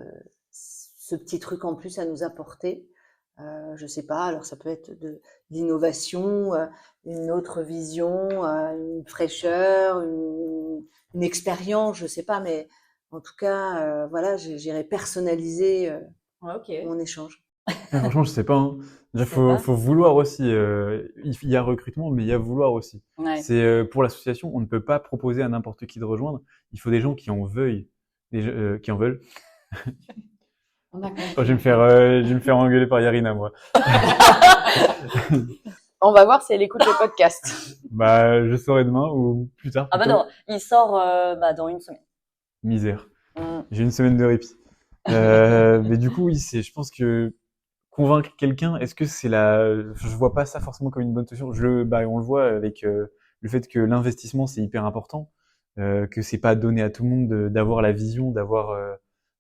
Speaker 2: ce petit truc en plus à nous apporter. Je sais pas, alors ça peut être de l'innovation, une autre vision, une fraîcheur, une expérience, je sais pas, mais en tout cas, voilà, j'irai personnaliser
Speaker 4: Ouais, ok.
Speaker 2: mon échange.
Speaker 3: Franchement, je sais pas, hein. Déjà,
Speaker 4: Je sais pas.
Speaker 3: faut vouloir aussi. Il y a recrutement, mais il y a vouloir aussi.
Speaker 4: Ouais.
Speaker 3: C'est pour l'association, on ne peut pas proposer à n'importe qui de rejoindre. Il faut des gens qui en veuillent, qui en veulent.
Speaker 5: On a compris.
Speaker 3: Oh, je vais me faire engueuler par Yarina, moi.
Speaker 1: On va voir si elle écoute le podcast.
Speaker 3: Bah, je saurai demain ou plus tard.
Speaker 4: Ah bah
Speaker 3: plutôt.
Speaker 4: non, il sort dans une semaine.
Speaker 3: Misère.
Speaker 4: Mm.
Speaker 3: J'ai une semaine de répit. Mais du coup, oui, je pense que convaincre quelqu'un, est-ce que je vois pas ça forcément comme une bonne solution. On le voit avec le fait que l'investissement c'est hyper important, que c'est pas donné à tout le monde d'avoir la vision, d'avoir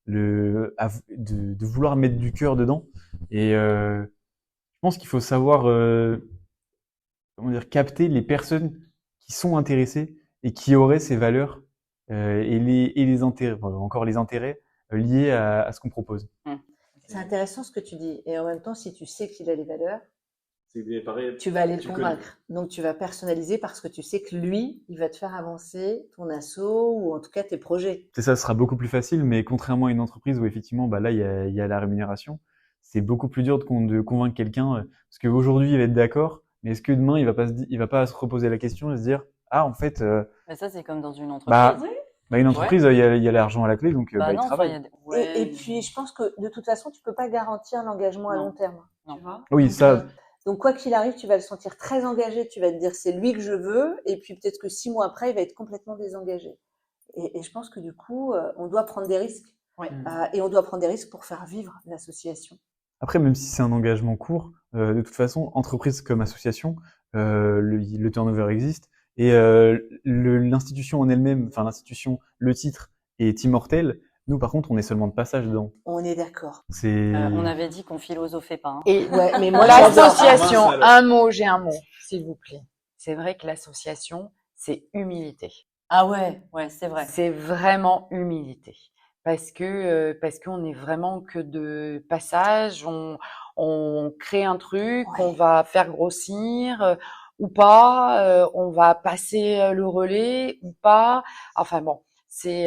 Speaker 3: de vouloir mettre du cœur dedans. Et je pense qu'il faut savoir comment dire, capter les personnes qui sont intéressées et qui auraient ces valeurs et les intérêts, encore les intérêts liés à ce qu'on propose.
Speaker 2: C'est intéressant ce que tu dis. Et en même temps, si tu sais qu'il a les valeurs,
Speaker 3: C'est pareil.
Speaker 2: tu vas aller le convaincre. Donc, tu vas personnaliser parce que tu sais que lui, il va te faire avancer ton asso ou en tout cas tes projets.
Speaker 3: Ça, ce sera beaucoup plus facile, mais contrairement à une entreprise où effectivement, bah là, il y a la rémunération, c'est beaucoup plus dur de convaincre quelqu'un parce qu'aujourd'hui, il va être d'accord, mais est-ce que demain, il va pas se reposer la question et se dire, ah, en fait,
Speaker 4: Mais ça, c'est comme dans une
Speaker 3: bah,
Speaker 4: entreprise.
Speaker 3: une entreprise, il y a l'argent à la clé, donc il
Speaker 4: non,
Speaker 3: travaille.
Speaker 2: Et puis, je pense que de toute façon, tu peux pas garantir l'engagement à
Speaker 4: Non.
Speaker 2: long terme.
Speaker 4: Non.
Speaker 5: Tu vois?
Speaker 3: Oui, ça,
Speaker 2: Donc, quoi qu'il arrive, tu vas le sentir très engagé. Tu vas te dire, c'est lui que je veux. Et puis, peut-être que 6 mois après, il va être complètement désengagé. Et je pense que du coup, on doit prendre des risques.
Speaker 5: Ouais.
Speaker 2: Et on doit prendre des risques pour faire vivre l'association.
Speaker 3: après, même si c'est un engagement court, de toute façon, entreprise comme association, le turnover existe et l'institution en elle-même, enfin l'institution, le titre est immortel. Nous, par contre, on est seulement de passage dedans.
Speaker 2: On est d'accord.
Speaker 3: C'est
Speaker 4: On avait dit qu'on philosophait pas. Hein.
Speaker 1: Et
Speaker 2: Ouais, mais moi, j'adore.
Speaker 1: l'association,
Speaker 3: Mince, alors.
Speaker 1: j'ai un mot, s'il vous plaît. C'est vrai que l'association, c'est humilité.
Speaker 4: Ah ouais, c'est vrai.
Speaker 1: C'est vraiment humilité. Parce qu'on est vraiment que de passage, on crée un truc,
Speaker 2: Ouais.
Speaker 1: on va faire grossir ou pas, on va passer le relais ou pas. Enfin bon, c'est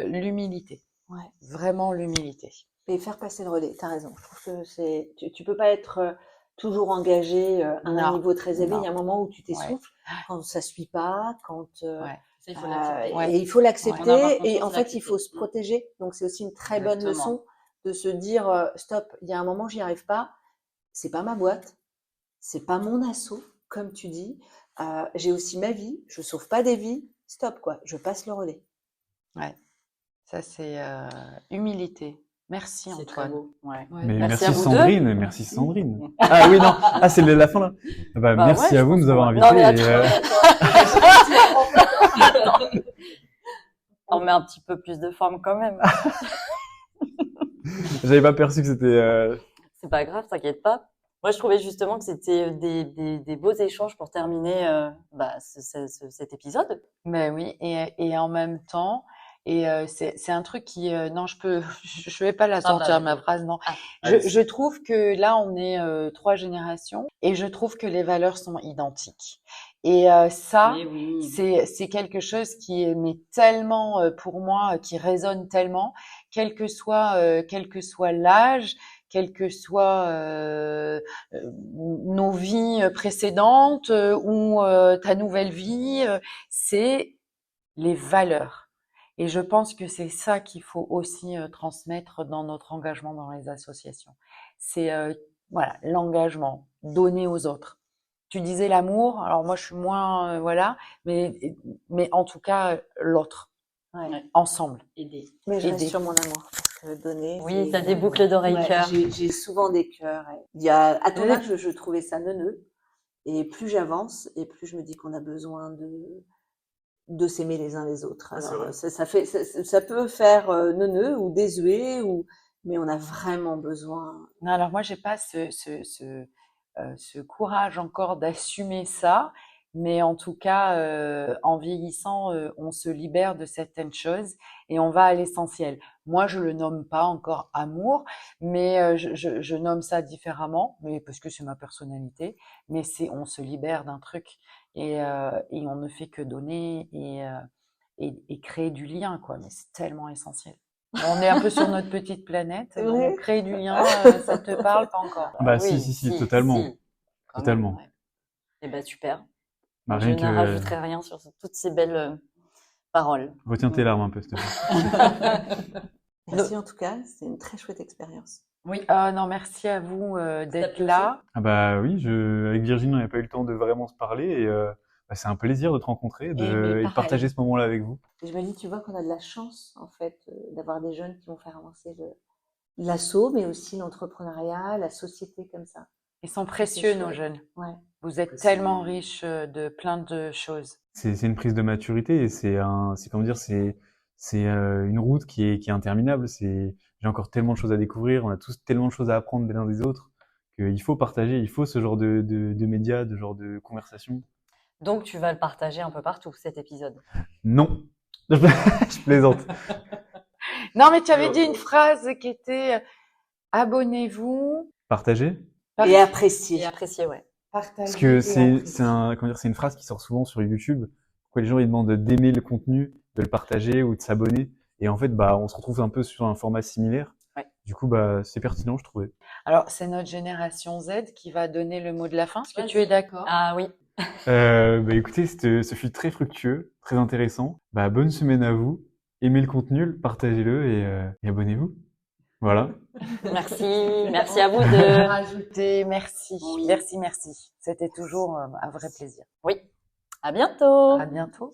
Speaker 1: l'humilité,
Speaker 2: Ouais.
Speaker 1: vraiment l'humilité.
Speaker 2: Et faire passer le relais, t'as raison. Je trouve que tu peux pas être toujours engagé à un
Speaker 1: Non.
Speaker 2: niveau très élevé.
Speaker 1: Non.
Speaker 2: Il y a un moment où tu t'essouffles, quand ça suit pas, quand
Speaker 1: Ouais.
Speaker 4: Ça, il faut l'accepter.
Speaker 1: Ouais.
Speaker 2: et il faut l'accepter.
Speaker 4: Ouais. On a avoir
Speaker 2: Et
Speaker 4: conscience
Speaker 2: en
Speaker 4: de
Speaker 2: fait, il faut se
Speaker 4: l'accepter.
Speaker 2: protéger. Donc c'est aussi une très bonne
Speaker 4: Exactement.
Speaker 2: leçon de se dire stop. Il y a un moment, j'y arrive pas. C'est pas ma boîte, c'est pas mon asso, comme tu dis. J'ai aussi ma vie. Je sauve pas des vies. Stop quoi. Je passe le relais.
Speaker 1: Ça c'est humilité. Merci
Speaker 4: C'est très
Speaker 1: Antoine.
Speaker 4: beau. Ouais.
Speaker 5: Ouais.
Speaker 3: Mais
Speaker 4: Merci
Speaker 3: merci
Speaker 4: à vous
Speaker 3: Sandrine, merci Sandrine. Ah oui, non, c'est la fin là. Bah,
Speaker 4: Bah
Speaker 3: merci
Speaker 4: ouais,
Speaker 3: à
Speaker 4: je
Speaker 3: vous de
Speaker 4: pense
Speaker 3: nous avoir
Speaker 4: qu'on va-
Speaker 3: invités.
Speaker 4: Non, mais
Speaker 3: et,
Speaker 4: On met un petit peu plus de forme quand même.
Speaker 3: j'avais pas perçu que c'était.
Speaker 4: C'est pas grave, t'inquiète pas. Moi, je trouvais justement que c'était des beaux échanges pour terminer cet épisode.
Speaker 1: Ben oui, et en même temps, c'est un truc qui non, je vais pas la sortir ma phrase, non. Je trouve que là on est 3 générations et je trouve que les valeurs sont identiques. Et ça,
Speaker 4: Oui.
Speaker 1: c'est quelque chose qui est mais tellement pour moi qui résonne tellement, quel que soit l'âge, quel que soit nos vies précédentes ou ta nouvelle vie, c'est les valeurs. Et je pense que c'est ça qu'il faut aussi transmettre dans notre engagement dans les associations. C'est voilà, l'engagement, donner aux autres. Tu disais l'amour, alors moi je suis moins voilà, mais en tout cas l'autre,
Speaker 2: Ouais.
Speaker 1: ensemble.
Speaker 4: Aider.
Speaker 2: Mais je reste
Speaker 1: Aider.
Speaker 2: sur mon amour, parce que donner.
Speaker 4: Oui,
Speaker 2: c'est-
Speaker 4: t'as des boucles d'oreilles
Speaker 2: Ouais,
Speaker 4: cœur.
Speaker 2: j'ai souvent des cœurs. Ouais. Il y a, à ton âge, je trouvais ça neuneux. Et plus j'avance, et plus je me dis qu'on a besoin de s'aimer les uns les autres.
Speaker 3: Ouais, c'est
Speaker 2: Alors,
Speaker 3: vrai.
Speaker 2: ça peut faire neuneux ou désuet, mais on a vraiment besoin.
Speaker 1: Non, alors moi j'ai pas ce courage encore d'assumer ça, mais en tout cas, en vieillissant, on se libère de certaines choses et on va à l'essentiel. Moi, je le nomme pas encore amour, mais je nomme ça différemment, mais parce que c'est ma personnalité. Mais on se libère d'un truc et on ne fait que donner et créer du lien, quoi. Mais c'est tellement essentiel. On est un peu sur notre petite planète,
Speaker 2: C'est
Speaker 1: donc
Speaker 2: vrai.
Speaker 1: créer du lien, ça te parle pas encore?
Speaker 3: Bah,
Speaker 4: oui,
Speaker 3: si, totalement.
Speaker 4: quand
Speaker 3: Totalement.
Speaker 4: même, ouais. Eh ben, super.
Speaker 3: Bah,
Speaker 4: Je
Speaker 3: rien
Speaker 4: ne
Speaker 3: que,
Speaker 4: rajouterai rien sur toutes ces belles paroles.
Speaker 3: retiens tes larmes un peu, s'il te plaît.
Speaker 2: Merci en tout cas, c'est une très chouette expérience.
Speaker 1: Oui, non, merci à vous d'être
Speaker 4: plu
Speaker 1: là.
Speaker 3: Ah bah oui, avec Virginie, on n'avait pas eu le temps de vraiment se parler et bah, c'est un plaisir de te rencontrer et de
Speaker 1: pareil.
Speaker 3: partager ce moment-là avec vous.
Speaker 2: Et je me dis, tu vois qu'on a de la chance, en fait, d'avoir des jeunes qui vont faire avancer l'assaut, mais aussi l'entrepreneuriat, la société comme ça.
Speaker 1: Ils sont précieux, nos
Speaker 2: chouette.
Speaker 1: jeunes.
Speaker 2: Ouais.
Speaker 1: Vous êtes tellement riches de plein de choses.
Speaker 3: C'est une prise de maturité et c'est comment dire, c'est une route qui est interminable. J'ai encore tellement de choses à découvrir. On a tous tellement de choses à apprendre les uns des autres qu'il faut partager. Il faut ce genre de médias, de genre de conversation.
Speaker 4: Donc, tu vas le partager un peu partout, cet épisode.
Speaker 3: Non, je plaisante.
Speaker 1: Non, mais tu avais dit une phrase qui était abonnez-vous.
Speaker 3: Partager.
Speaker 2: Et apprécier.
Speaker 4: Et apprécier, ouais.
Speaker 1: Partagez
Speaker 3: Parce que
Speaker 1: et appréciez.
Speaker 3: c'est une phrase qui sort souvent sur YouTube. Pourquoi les gens ils demandent d'aimer le contenu, de le partager ou de s'abonner. Et en fait, bah, on se retrouve un peu sur un format similaire.
Speaker 4: Ouais.
Speaker 3: Du coup, bah, c'est pertinent, je trouvais.
Speaker 1: Alors, c'est notre génération Z qui va donner le mot de la fin. Est-ce que tu es d'accord?
Speaker 4: Ah oui.
Speaker 3: Bah, écoutez, ce fut très fructueux, très intéressant. Bah, bonne semaine à vous. Aimez le contenu, partagez-le et abonnez-vous. Voilà.
Speaker 4: Merci. Merci à vous de...
Speaker 1: Rajouter, merci.
Speaker 4: Oui.
Speaker 1: Merci. C'était toujours un vrai plaisir.
Speaker 4: Oui. À bientôt.
Speaker 1: À bientôt.